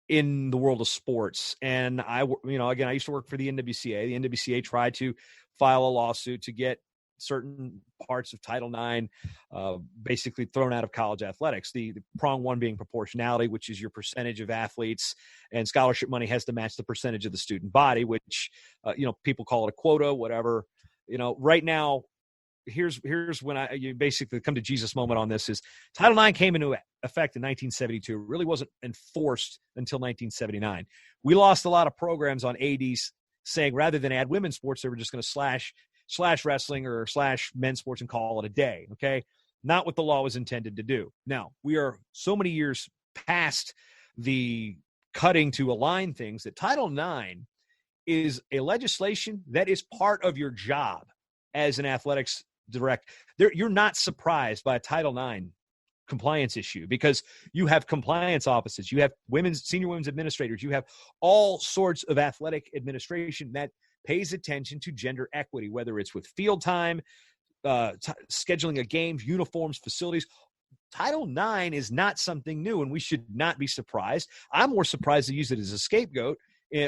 in the world of sports. And I used to work for the NWCA. The NWCA tried to file a lawsuit to get certain parts of Title IX basically thrown out of college athletics. The prong one being proportionality, which is your percentage of athletes, and scholarship money has to match the percentage of the student body, which, people call it a quota, whatever. Right now, here's when you basically come to Jesus moment on this, is Title IX came into effect in 1972. It really wasn't enforced until 1979. We lost a lot of programs on ADs saying, rather than add women's sports, they were just going to slash wrestling or slash men's sports and call it a day. Okay. Not what the law was intended to do. Now, we are so many years past the cutting to align things that Title IX is a legislation that is part of your job as an athletics director. You're not surprised by a Title IX compliance issue, because you have compliance offices, you have senior women's administrators, you have all sorts of athletic administration that pays attention to gender equity, whether it's with field time, scheduling of games, uniforms, facilities. Title IX is not something new, and we should not be surprised. I'm more surprised to use it as a scapegoat,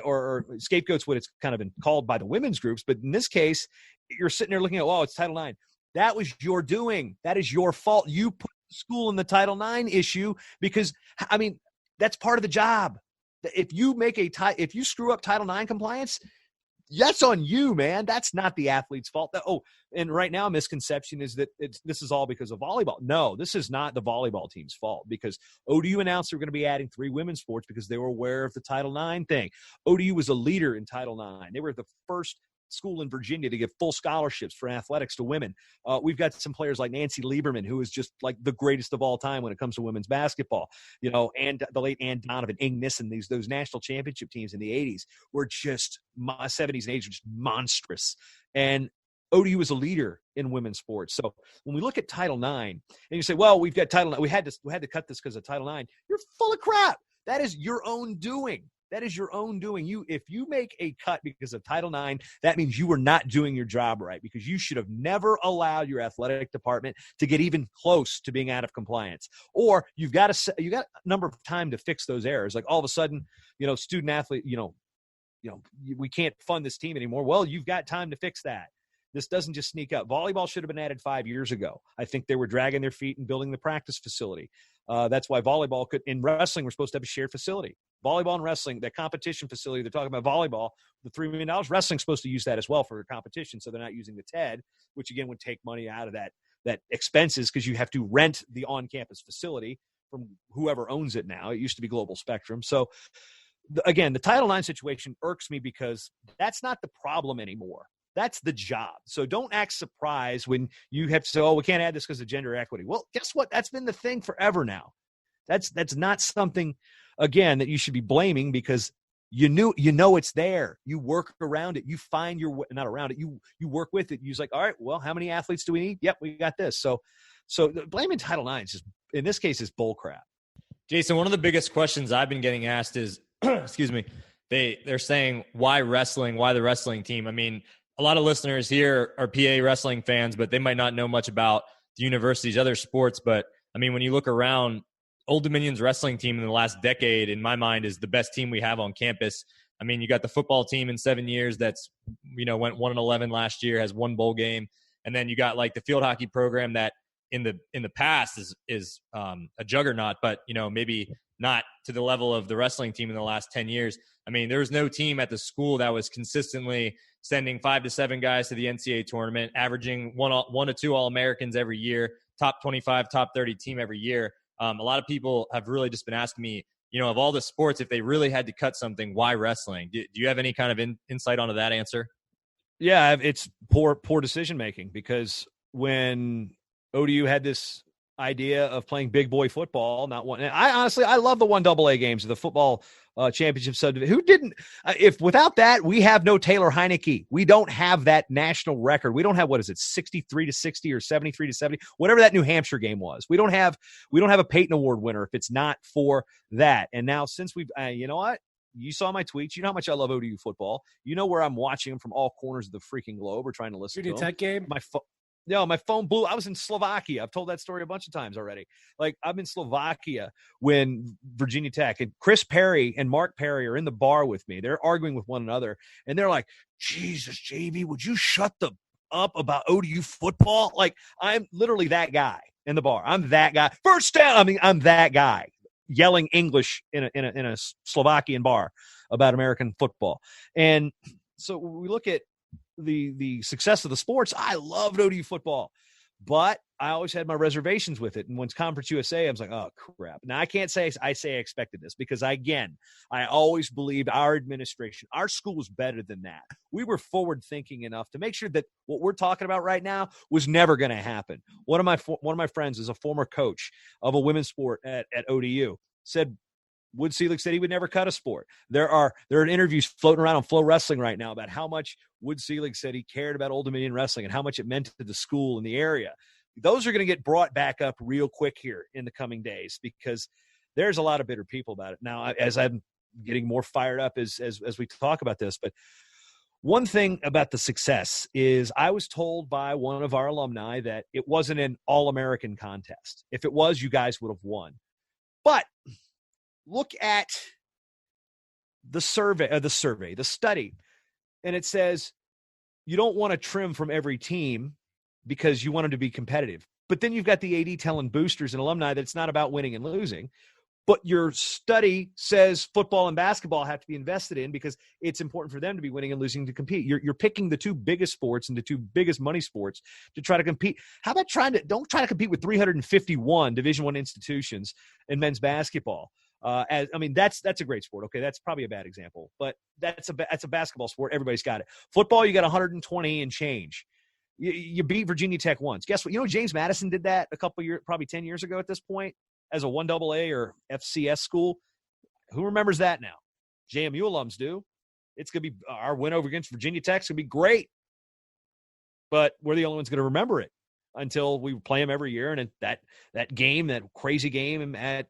or scapegoat's what it's kind of been called by the women's groups. But in this case, you're sitting there looking at, oh, it's Title IX. That was your doing. That is your fault. You put the school in the Title IX issue because, I mean, that's part of the job. If you if you screw up Title IX compliance, that's on you, man. That's not the athlete's fault. Oh, and right now, misconception is that this is all because of volleyball. No, this is not the volleyball team's fault, because ODU announced they were going to be adding 3 women's sports because they were aware of the Title IX thing. ODU was a leader in Title IX. They were the first school in Virginia to give full scholarships for athletics to women. We've got some players like Nancy Lieberman, who is just like the greatest of all time when it comes to women's basketball. And the late Ann Donovan, Ing Nissen, those national championship teams in the 80s were just 70s and 80s were just monstrous. And ODU was a leader in women's sports. So when we look at Title IX, and you say, well, we've got Title IX, we had to cut this because of Title IX. You're full of crap. That is your own doing. That is your own doing. If you make a cut because of Title IX, that means you were not doing your job right, because you should have never allowed your athletic department to get even close to being out of compliance. Or you got a number of time to fix those errors. Like all of a sudden, student athlete, we can't fund this team anymore. Well, you've got time to fix that. This doesn't just sneak up. Volleyball should have been added 5 years ago. I think they were dragging their feet and building the practice facility. That's why volleyball in wrestling, we're supposed to have a shared facility. Volleyball and wrestling, that competition facility, they're talking about volleyball, the $3 million, wrestling's supposed to use that as well for competition. So they're not using the TED, which again would take money out of that expenses, because you have to rent the on-campus facility from whoever owns it now. It used to be Global Spectrum. So again, the Title IX situation irks me because that's not the problem anymore. That's the job. So don't act surprised when you have to say, oh, we can't add this because of gender equity. Well, guess what? That's been the thing forever now. That's not something, again, that you should be blaming, because you know it's there. You work around it. You find your way, not around it. You work with it. You're like, all right, well, how many athletes do we need? Yep, we got this. So blaming Title IX is, in this case, is bull crap. Jason, one of the biggest questions I've been getting asked is, excuse me, they're saying, why wrestling? Why the wrestling team? I mean, a lot of listeners here are PA wrestling fans, but they might not know much about the university's other sports. But I mean, when you look around, Old Dominion's wrestling team in the last decade, in my mind, is the best team we have on campus. I mean, you got the football team in 7 years that's, went 1-11 last year, has 1 bowl game. And then you got like the field hockey program that in the past is a juggernaut, but, maybe not to the level of the wrestling team in the last 10 years. I mean, there was no team at the school that was consistently sending 5 to 7 guys to the NCAA tournament, averaging 1 to 2 All-Americans every year, top 25, top 30 team every year. A lot of people have really just been asking me, of all the sports, if they really had to cut something, why wrestling? Do you have any kind of insight onto that answer? Yeah, it's poor decision-making, because when ODU had this idea of playing big boy football, I love the 1AA games of the football championship subdivision. Who didn't? If without that, we have no Taylor Heineke. We don't have that national record. We don't have, 63-60 or 73-70, whatever that New Hampshire game was. We don't have a Peyton Award winner if it's not for that. And now, since we've, you know what? You saw my tweets. You know how much I love ODU football. You know where I'm watching them from all corners of the freaking globe. We're trying to listen to them. Tech game. My phone blew. I was in Slovakia. I've told that story a bunch of times already. Like, I'm in Slovakia when Virginia Tech and Chris Perry and Mark Perry are in the bar with me. They're arguing with one another, and they're like, Jesus, JV, would you shut up about ODU football? Like, I'm literally that guy in the bar. I'm that guy. First down. I mean, I'm that guy yelling English in a Slovakian bar about American football. And so we look at the success of the sports. I loved ODU football, but I always had my reservations with it. And when it's Conference USA, I was like, oh crap. Now I can't say I expected this, because I always believed our administration, our school was better than that. We were forward thinking enough to make sure that what we're talking about right now was never going to happen. One of my friends is a former coach of a women's sport at ODU, said Wood Selig said he would never cut a sport. There are interviews floating around on Flow Wrestling right now about how much Wood Selig said he cared about Old Dominion Wrestling and how much it meant to the school in the area. Those are going to get brought back up real quick here in the coming days, because there's a lot of bitter people about it. Now, as I'm getting more fired up as we talk about this, but One thing about the success is I was told by one of our alumni that it wasn't an all-American contest. If it was, you guys would have won. But look at the study, and it says you don't want to trim from every team because you want them to be competitive. But then you've got the AD telling boosters and alumni that it's not about winning and losing. But your study says football and basketball have to be invested in because it's important for them to be winning and losing to compete. You're picking the two biggest sports and the two biggest money sports to try to compete. How about don't try to compete with 351 Division I institutions in men's basketball? That's a great sport. Okay, that's probably a bad example, but that's a basketball sport. Everybody's got it. Football, you got 120 and change. You beat Virginia Tech once. Guess what? You know James Madison did that a couple years, probably 10 years ago at this point, as a 1AA or FCS school. Who remembers that now? JMU alums do. It's going to be our win over against Virginia Tech. It's going to be great. But we're the only ones going to remember it until we play them every year. And that game, that crazy game at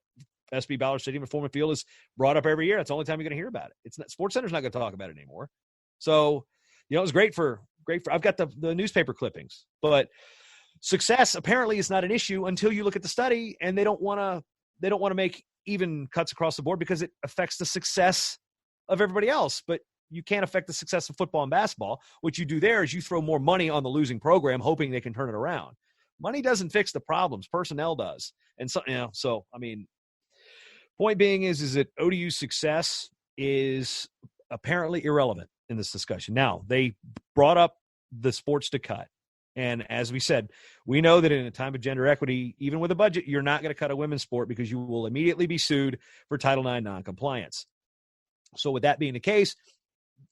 SB Ballard Stadium at Foreman Field is brought up every year. That's the only time you're going to hear about it. It's not, SportsCenter's not going to talk about it anymore. So, it was great for I've got the newspaper clippings, but success apparently is not an issue until you look at the study, and they don't want to make even cuts across the board because it affects the success of everybody else. But you can't affect the success of football and basketball. What you do there is you throw more money on the losing program, hoping they can turn it around. Money doesn't fix the problems. Personnel does. And so, point being is that ODU's success is apparently irrelevant in this discussion. Now, they brought up the sports to cut. And as we said, we know that in a time of gender equity, even with a budget, you're not going to cut a women's sport because you will immediately be sued for Title IX noncompliance. So with that being the case,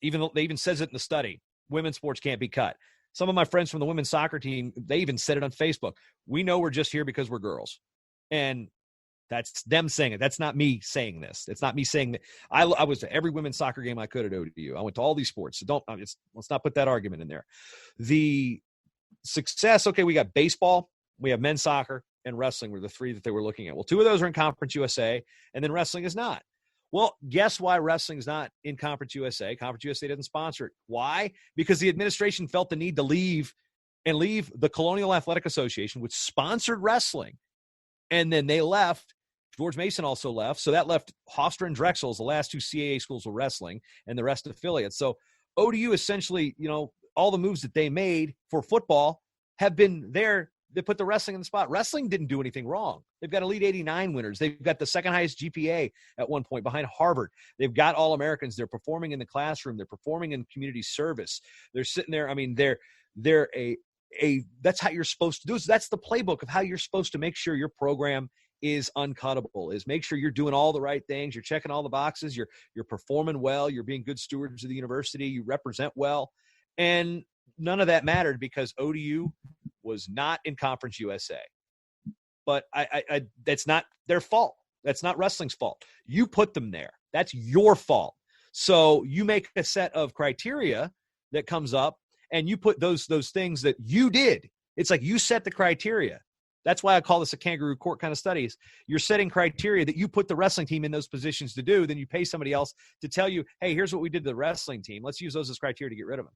even though they even says it in the study, women's sports can't be cut. Some of my friends from the women's soccer team, they even said it on Facebook. We know we're just here because we're girls. And that's them saying it. That's not me saying this. It's not me saying that. I was to every women's soccer game I could at ODU. I went to all these sports. So let's not put that argument in there. The success, okay, we got baseball, we have men's soccer, and wrestling were the three that they were looking at. Well, two of those are in Conference USA, and then wrestling is not. Well, guess why wrestling is not in Conference USA? Conference USA doesn't sponsor it. Why? Because the administration felt the need to leave the Colonial Athletic Association, which sponsored wrestling, and then they left. George Mason also left, so that left Hofstra and Drexel as the last two CAA schools of wrestling, and the rest affiliates. So ODU essentially, all the moves that they made for football have been there. They put the wrestling in the spot. Wrestling didn't do anything wrong. They've got Elite 89 winners. They've got the second highest GPA at one point behind Harvard. They've got All-Americans. They're performing in the classroom. They're performing in community service. They're sitting there. They're that's how you're supposed to do it. So that's the playbook of how you're supposed to make sure your program is uncuttable, is make sure you're doing all the right things. You're checking all the boxes. You're performing well. You're being good stewards of the university. You represent well. And none of that mattered because ODU was not in Conference USA. But that's not their fault. That's not wrestling's fault. You put them there. That's your fault. So you make a set of criteria that comes up, and you put those things that you did. It's like you set the criteria. That's why I call this a kangaroo court kind of studies. You're setting criteria that you put the wrestling team in those positions to do. Then you pay somebody else to tell you, hey, here's what we did to the wrestling team. Let's use those as criteria to get rid of them.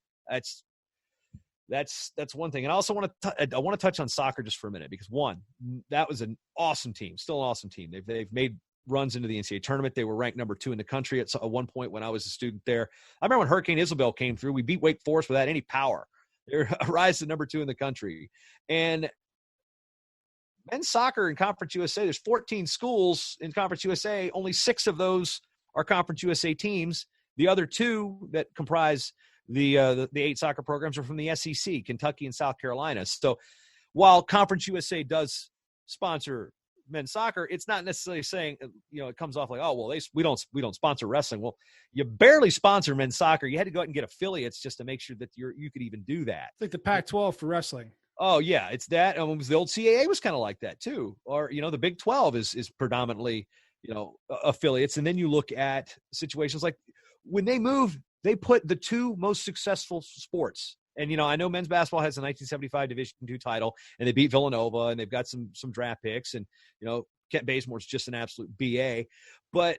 That's one thing. And I also want to touch on soccer just for a minute because, one, that was an awesome team, still an awesome team. They've made runs into the NCAA tournament. They were ranked number 2 in the country at one point when I was a student there. I remember when Hurricane Isabel came through, we beat Wake Forest without any power. They're a rise to number 2 in the country. And men's soccer in Conference USA, there's 14 schools in Conference USA. Only 6 of those are Conference USA teams. The other 2 that comprise the 8 soccer programs are from the SEC, Kentucky and South Carolina. So while Conference USA does sponsor men's soccer, it's not necessarily saying, it comes off like, oh, well, we don't sponsor wrestling. Well, you barely sponsor men's soccer. You had to go out and get affiliates just to make sure that you could even do that. It's like the Pac-12 for wrestling. Oh yeah, it's that. It was the old CAA was kind of like that too. Or the Big 12 is predominantly affiliates. And then you look at situations like when they moved, they put the 2 most successful sports. And I know men's basketball has a 1975 Division II title, and they beat Villanova, and they've got some draft picks, and Kent Bazemore's just an absolute BA. But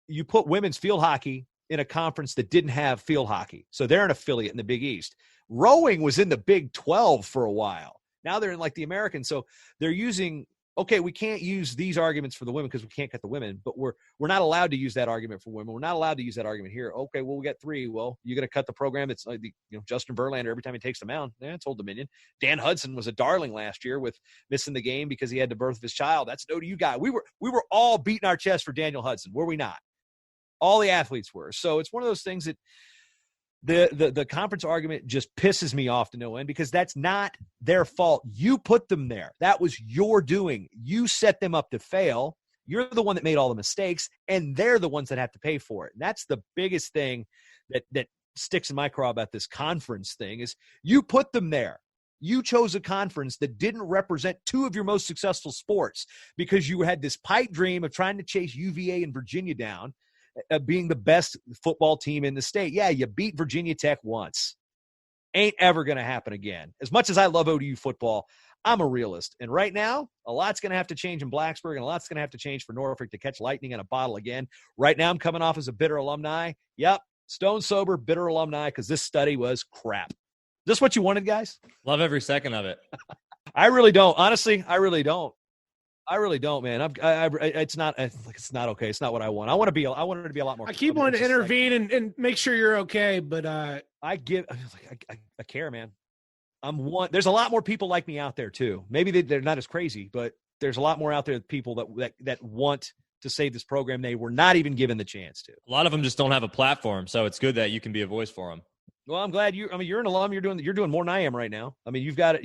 you put women's field hockey in a conference that didn't have field hockey. So they're an affiliate in the Big East. Rowing was in the Big 12 for a while. Now they're in like the American. So they're using, okay, we can't use these arguments for the women because we can't cut the women, but we're not allowed to use that argument for women. We're not allowed to use that argument here. Okay, well, we got 3. Well, you're going to cut the program. It's like Justin Verlander, every time he takes the mound, it's Old Dominion. Dan Hudson was a darling last year with missing the game because he had the birth of his child. That's an ODU guy. We were all beating our chest for Daniel Hudson, were we not? All the athletes were. So it's one of those things that the conference argument just pisses me off to no end because that's not their fault. You put them there. That was your doing. You set them up to fail. You're the one that made all the mistakes, and they're the ones that have to pay for it. And that's the biggest thing that sticks in my craw about this conference thing is you put them there. You chose a conference that didn't represent 2 of your most successful sports because you had this pipe dream of trying to chase UVA and Virginia down, being the best football team in the state. Yeah, you beat Virginia Tech once. Ain't ever going to happen again. As much as I love ODU football, I'm a realist. And right now, a lot's going to have to change in Blacksburg, and a lot's going to have to change for Norfolk to catch lightning in a bottle again. Right now, I'm coming off as a bitter alumni. Yep, stone sober, bitter alumni, because this study was crap. Is this what you wanted, guys? Love every second of it. I really don't. Honestly, I really don't. I really don't, man. It's not okay. It's not what I want. I wanted to be a lot more. I keep wanting to intervene and make sure you're okay, but I care, man. There's a lot more people like me out there too. Maybe they're not as crazy, but there's a lot more out there people that want to save this program. They were not even given the chance to. A lot of them just don't have a platform, so it's good that you can be a voice for them. Well, I'm glad you're an alum. You're doing more than I am right now. I mean, you've got it.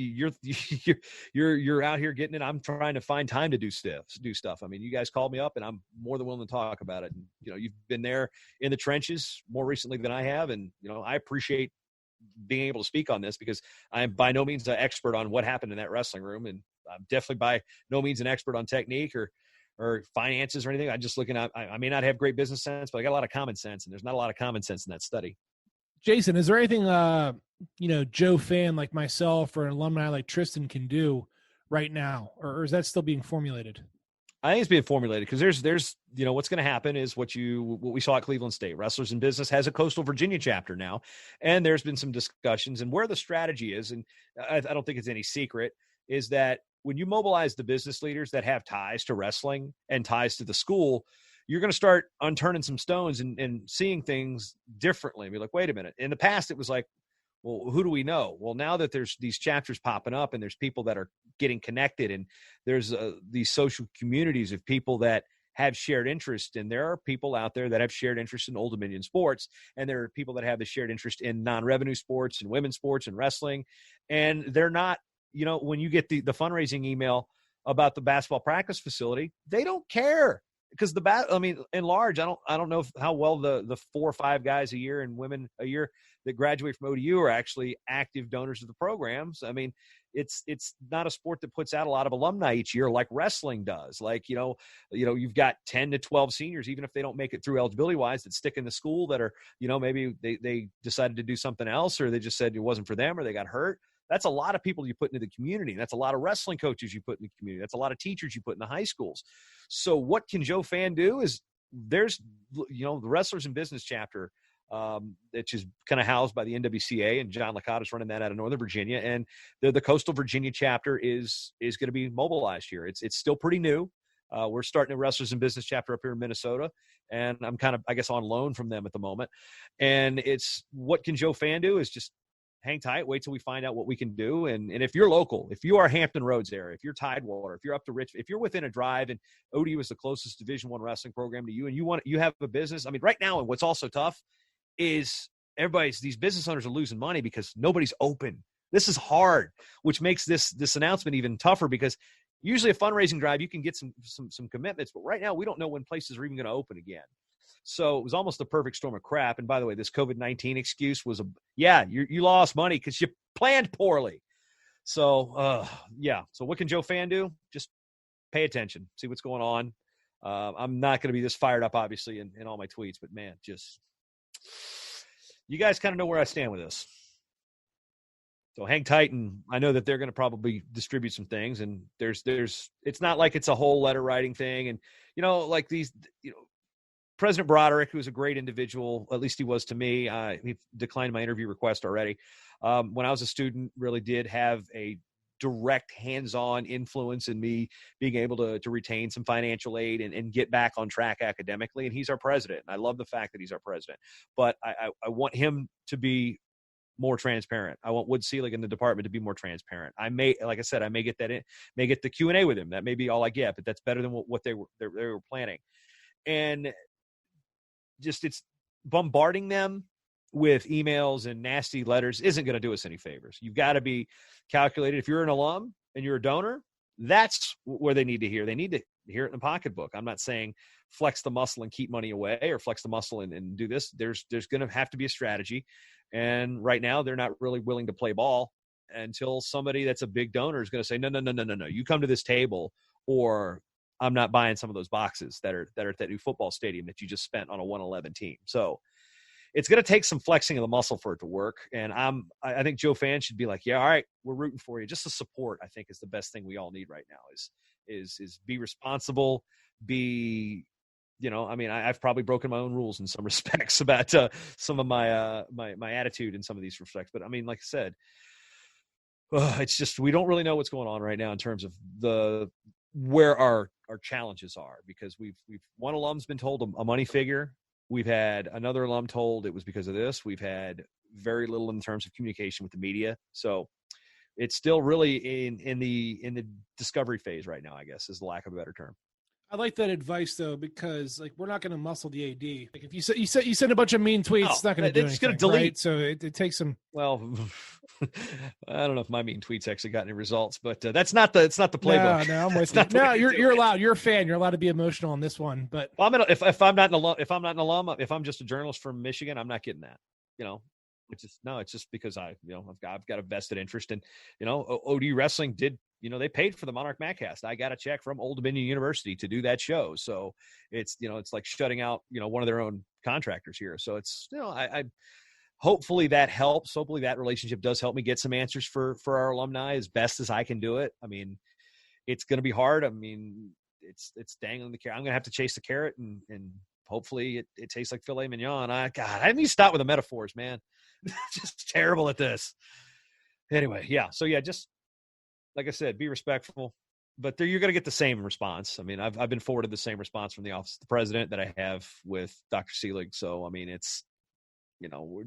You're out here getting it. I'm trying to find time to do stuff. I mean, you guys called me up, and I'm more than willing to talk about it. And you've been there in the trenches more recently than I have, and I appreciate being able to speak on this because I'm by no means an expert on what happened in that wrestling room, and I'm definitely by no means an expert on technique or finances or anything. I'm just looking at. I may not have great business sense, but I got a lot of common sense, and there's not a lot of common sense in that study. Jason, is there anything, Joe fan like myself or an alumni like Tristan can do right now, or is that still being formulated? I think it's being formulated because there's what's going to happen is what we saw at Cleveland State. Wrestlers in Business has a Coastal Virginia chapter now, and there's been some discussions and where the strategy is, and I don't think it's any secret, is that when you mobilize the business leaders that have ties to wrestling and ties to the school, you're going to start unturning some stones and seeing things differently. Be like, wait a minute. In the past, it was like, well, who do we know? Well, now that there's these chapters popping up and there's people that are getting connected and there's these social communities of people that have shared interest, and there are people out there that have shared interest in Old Dominion sports, and there are people that have the shared interest in non-revenue sports and women's sports and wrestling, and they're not, when you get the fundraising email about the basketball practice facility, they don't care. Because in large, I don't know how well the 4 or 5 guys a year and women a year that graduate from ODU are actually active donors of the programs. I mean, it's not a sport that puts out a lot of alumni each year like wrestling does. Like, you've got 10 to 12 seniors, even if they don't make it through eligibility wise, that stick in the school that are, maybe they decided to do something else, or they just said it wasn't for them, or they got hurt. That's a lot of people you put into the community. That's a lot of wrestling coaches you put in the community. That's a lot of teachers you put in the high schools. So what can Joe Fan do is there's, the Wrestlers in Business chapter, which is kind of housed by the NWCA, and John Licata is running that out of Northern Virginia. And the Coastal Virginia chapter is going to be mobilized here. It's still pretty new. We're starting a Wrestlers in Business chapter up here in Minnesota, and I'm kind of, I guess, on loan from them at the moment. And it's what can Joe Fan do is just hang tight, wait till we find out what we can do. And if you're local, if you are Hampton Roads area, if you're Tidewater, if you're up to Richmond, if you're within a drive and ODU is the closest Division I wrestling program to you, and you have a business. I mean, right now, and what's also tough is these business owners are losing money because nobody's open. This is hard, which makes this announcement even tougher because usually a fundraising drive, you can get some commitments, but right now we don't know when places are even going to open again. So it was almost the perfect storm of crap. And by the way, this COVID-19 excuse was you lost money because you planned poorly. So, So what can Joe Fan do? Just pay attention, see what's going on. I'm not going to be this fired up, obviously, in all my tweets, but man, just you guys kind of know where I stand with this. So hang tight, and I know that they're going to probably distribute some things. And there's it's not like it's a whole letter writing thing, and like these President Broderick, who's a great individual, at least he was to me. He declined my interview request already. When I was a student, really did have a direct hands-on influence in me being able to retain some financial aid and get back on track academically. And he's our president. And I love the fact that he's our president. But I want him to be more transparent. I want Wood Selig in the department to be more transparent. Like I said, I may get the Q&A with him. That may be all I get, but that's better than what they were planning. And just it's bombarding them with emails and nasty letters isn't going to do us any favors. You've got to be calculated. If you're an alum and you're a donor, that's where they need to hear. They need to hear it in the pocketbook. I'm not saying flex the muscle and keep money away or flex the muscle and do this. There's going to have to be a strategy. And right now they're not really willing to play ball until somebody that's a big donor is going to say, no. You come to this table or I'm not buying some of those boxes that are at that new football stadium that you just spent on a 111 team. So it's going to take some flexing of the muscle for it to work. And I think Joe fans should be like, yeah, all right, we're rooting for you. Just the support, I think, is the best thing we all need right now is be responsible, be, I've probably broken my own rules in some respects about some of my attitude in some of these respects. But I mean, like I said, it's just, we don't really know what's going on right now in terms of where our challenges are, because we've one alum's been told a money figure. We've had another alum told it was because of this. We've had very little in terms of communication with the media. So it's still really in the discovery phase right now, I guess, is the lack of a better term. I like that advice though, because we're not going to muscle the AD. Like if you send a bunch of mean tweets, it's not going to do anything. It's going to delete. Right? So it takes some. Well, I don't know if my mean tweets actually got any results, but it's not the playbook. No, I'm with you. No, you're allowed. You're a fan. You're allowed to be emotional on this one. But if I'm not an alum, if I'm just a journalist from Michigan, I'm not getting that. It's just because I've got a vested interest in, ODU Wrestling did, they paid for the Monarch Matcast. I got a check from Old Dominion University to do that show. So it's, it's like shutting out, one of their own contractors here. So it's, I hopefully that helps. Hopefully that relationship does help me get some answers for our alumni as best as I can do it. I mean, it's going to be hard. I mean, it's dangling the carrot. I'm going to have to chase the carrot and hopefully it tastes like filet mignon. I need to stop with the metaphors, man. Just terrible at this. Anyway, yeah. So yeah, just like I said, be respectful, but you're going to get the same response. I mean, I've been forwarded the same response from the office of the president that I have with Dr. Selig. So, I mean, it's,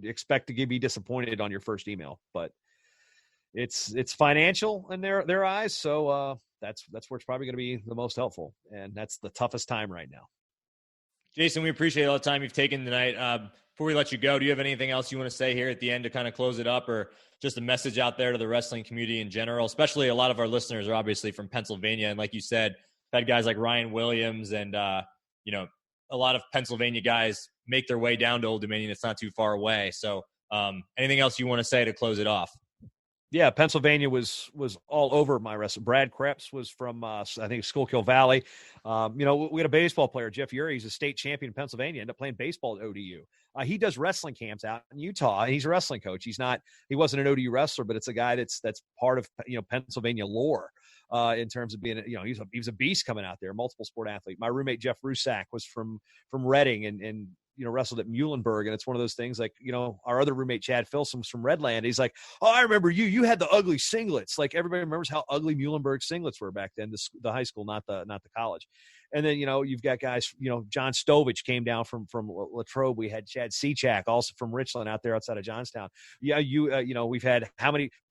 expect to be disappointed on your first email, but it's financial in their eyes. So that's where it's probably going to be the most helpful. And that's the toughest time right now. Jason, we appreciate all the time you've taken tonight. Before we let you go, do you have anything else you want to say here at the end to kind of close it up, or just a message out there to the wrestling community in general? Especially a lot of our listeners are obviously from Pennsylvania. And like you said, had guys like Ryan Williams and, a lot of Pennsylvania guys make their way down to Old Dominion. It's not too far away. So anything else you want to say to close it off? Yeah, Pennsylvania was all over my wrestling. Brad Krebs was from, I think, Schuylkill Valley. We had a baseball player, Jeff Urey. He's a state champion in Pennsylvania. Ended up playing baseball at ODU. He does wrestling camps out in Utah. He's a wrestling coach. He wasn't an ODU wrestler, but it's a guy that's part of Pennsylvania lore in terms of being he was a beast coming out there, multiple sport athlete. My roommate Jeff Rusak was from Reading and wrestled at Muhlenberg. And it's one of those things like, our other roommate, Chad Filson's from Redland. He's like, oh, I remember you had the ugly singlets. Like everybody remembers how ugly Muhlenberg singlets were back then, the high school, not the college. And then, you've got guys, John Stovich came down from Latrobe. We had Chad Seachak also from Richland out there outside of Johnstown. Yeah. We've had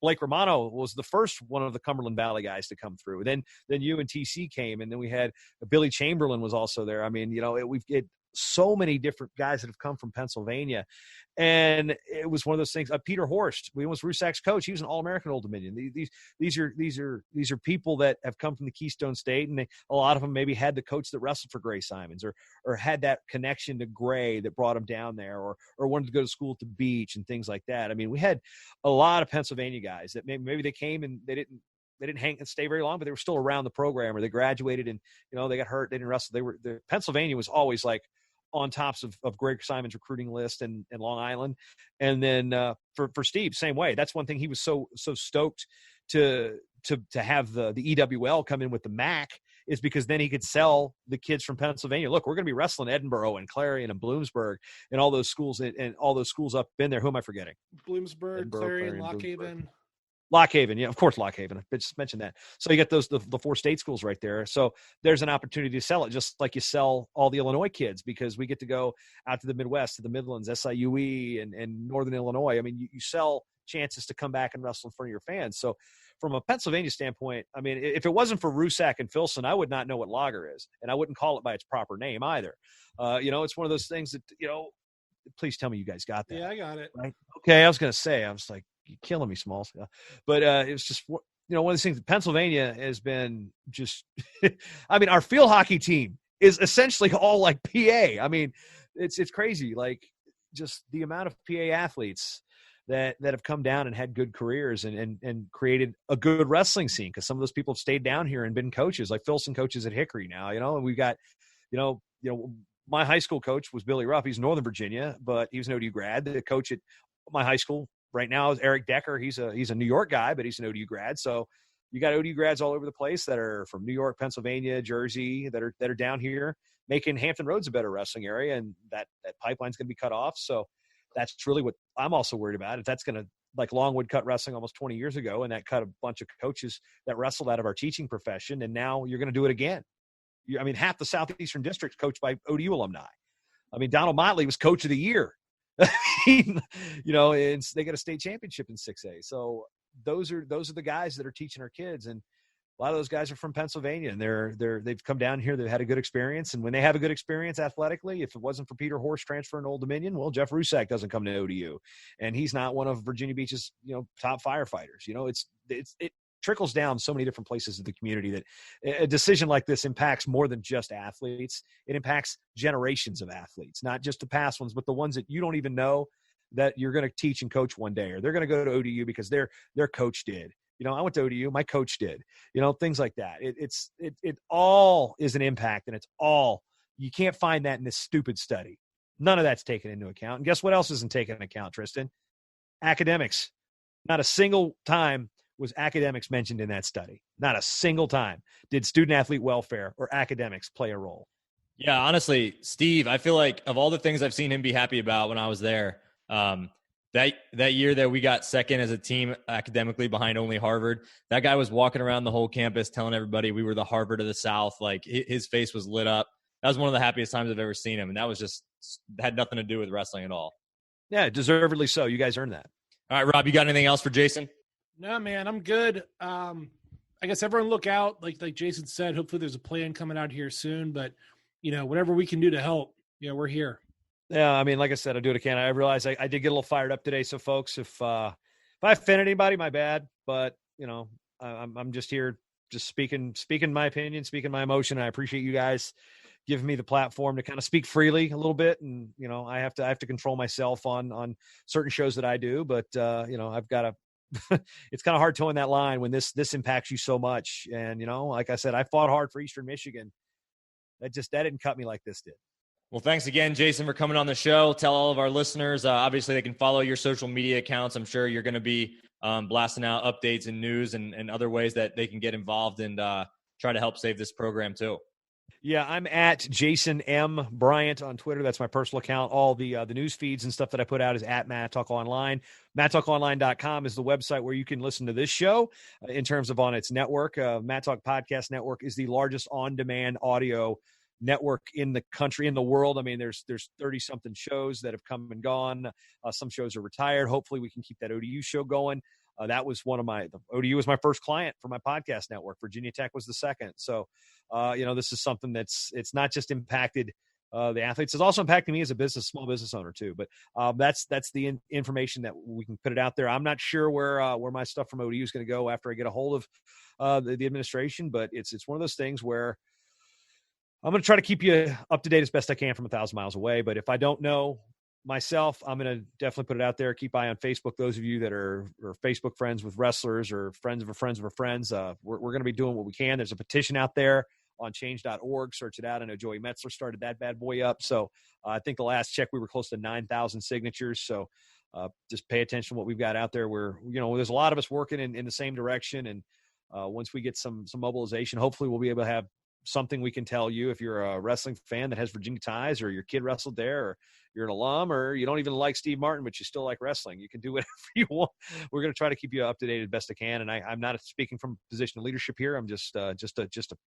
Blake Romano was the first one of the Cumberland Valley guys to come through. Then you and TC came, and then we had Billy Chamberlain was also there. I mean, we've get so many different guys that have come from Pennsylvania. And it was one of those things. Peter Horst, we was Rusak's coach. He was an All-American Old Dominion. These are people that have come from the Keystone State, and a lot of them maybe had the coach that wrestled for Gray Simons, or had that connection to Gray that brought them down there, or wanted to go to school at the beach and things like that. I mean, we had a lot of Pennsylvania guys that maybe they came and they didn't hang and stay very long, but they were still around the program, or they graduated and, they got hurt. They didn't wrestle. Pennsylvania was always like on tops of Greg Simon's recruiting list and Long Island. And then for Steve, same way. That's one thing he was so stoked to have the EWL come in with the MAC is because then he could sell the kids from Pennsylvania. Look, we're going to be wrestling Edinburgh and Clarion and Bloomsburg and all those schools and all those schools up in there. Who am I forgetting? Bloomsburg, Clarion, Lock Haven. Lock Haven, yeah, of course, Lock Haven. I just mentioned that. So you get the 4 state schools right there. So there's an opportunity to sell it, just like you sell all the Illinois kids, because we get to go out to the Midwest, to the Midlands, SIUE, and Northern Illinois. I mean, you sell chances to come back and wrestle in front of your fans. So from a Pennsylvania standpoint, I mean, if it wasn't for Rusak and Filson, I would not know what lager is, and I wouldn't call it by its proper name either. It's one of those things that, please tell me you guys got that. Yeah, I got it. Right? Okay, I was going to say, I was like, you're killing me, Smalls. But it was just, one of those things. Pennsylvania has been just, I mean, our field hockey team is essentially all like PA. I mean, it's crazy. Like, just the amount of PA athletes that have come down and had good careers and created a good wrestling scene, because some of those people have stayed down here and been coaches. Like Filson coaches at Hickory now, and we've got, my high school coach was Billy Ruff. He's Northern Virginia, but he was an ODU grad. The coach at my high school right now is Eric Decker. He's a New York guy, but he's an ODU grad. So you got ODU grads all over the place that are from New York, Pennsylvania, Jersey, that are down here making Hampton Roads a better wrestling area, and that pipeline's going to be cut off. So that's really what I'm also worried about. If that's going to, like Longwood cut wrestling almost 20 years ago, and that cut a bunch of coaches that wrestled out of our teaching profession, and now you're going to do it again. I mean, half the Southeastern District's coached by ODU alumni. I mean, Donald Motley was coach of the year. And they got a state championship in 6A. So those are the guys that are teaching our kids, and a lot of those guys are from Pennsylvania, and they've come down here. They've had a good experience, and when they have a good experience athletically, if it wasn't for Peter Horst transferring to Old Dominion, well, Jeff Rusak doesn't come to ODU, and he's not one of Virginia Beach's top firefighters. It trickles down so many different places in the community that a decision like this impacts more than just athletes. It impacts generations of athletes, not just the past ones, but the ones that you don't even know that you're going to teach and coach one day, or they're going to go to ODU because their coach did. I went to ODU, my coach did, things like that. It all is an impact, and it's all, you can't find that in this stupid study. None of that's taken into account. And guess what else isn't taken into account, Tristan? Academics. Not a single time was academics mentioned in that study. Not a single time did student-athlete welfare or academics play a role. Yeah, honestly, Steve, I feel like of all the things I've seen him be happy about when I was there, that year that we got second as a team academically behind only Harvard, that guy was walking around the whole campus telling everybody we were the Harvard of the South. Like, his face was lit up. That was one of the happiest times I've ever seen him, and that was just had nothing to do with wrestling at all. Yeah, deservedly so. You guys earned that. All right, Rob, you got anything else for Jason? No, man, I'm good. I guess everyone look out. Like Jason said, hopefully there's a plan coming out here soon. But, whatever we can do to help, we're here. Yeah, I mean, like I said, I do what I can. I realize I did get a little fired up today. So, folks, if I offended anybody, my bad. But, I'm just here, just speaking my opinion, speaking my emotion. I appreciate you guys giving me the platform to kind of speak freely a little bit. And, I have to control myself on certain shows that I do. But, I've got to. It's kind of hard towing that line when this impacts you so much. And, like I said, I fought hard for Eastern Michigan. That didn't cut me like this did. Well, thanks again, Jason, for coming on the show. Tell all of our listeners, obviously they can follow your social media accounts. I'm sure you're going to be blasting out updates and news and other ways that they can get involved and try to help save this program too. Yeah, I'm at Jason M. Bryant on Twitter. That's my personal account. All the news feeds and stuff that I put out is at Matt Talk Online. MattTalkOnline.com is the website where you can listen to this show in terms of on its network. Matt Talk Podcast Network is the largest on-demand audio network in the country, in the world. I mean, there's 30-something shows that have come and gone. Some shows are retired. Hopefully we can keep that ODU show going. That was ODU was my first client for my podcast network. Virginia Tech was the second. So, this is something it's not just impacted the athletes, it's also impacting me as a small business owner too. But that's the information that we can put it out there. I'm not sure where my stuff from ODU is going to go after I get a hold of the administration, but it's one of those things where I'm going to try to keep you up to date as best I can from 1,000 miles away. But if I don't know myself, I'm going to definitely put it out there. Keep eye on Facebook. Those of you that are Facebook friends with wrestlers or friends of a friends of a friends, we're going to be doing what we can. There's a petition out there on change.org. Search it out. I know Joey Metzler started that bad boy up. So I think the last check, we were close to 9,000 signatures. So just pay attention to what we've got out there. There's a lot of us working in the same direction. And once we get some mobilization, hopefully we'll be able to have something we can tell you if you're a wrestling fan that has Virginia ties, or your kid wrestled there, or you're an alum, or you don't even like Steve Martin, but you still like wrestling. You can do whatever you want. We're going to try to keep you up to date as best I can. And I'm not speaking from a position of leadership here. I'm just a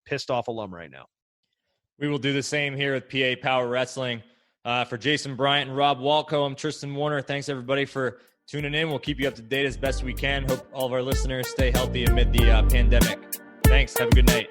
pissed off alum right now. We will do the same here with PA Power Wrestling. For Jason Bryant and Rob Waltko, I'm Tristan Warner. Thanks everybody for tuning in. We'll keep you up to date as best we can. Hope all of our listeners stay healthy amid the pandemic. Thanks. Have a good night.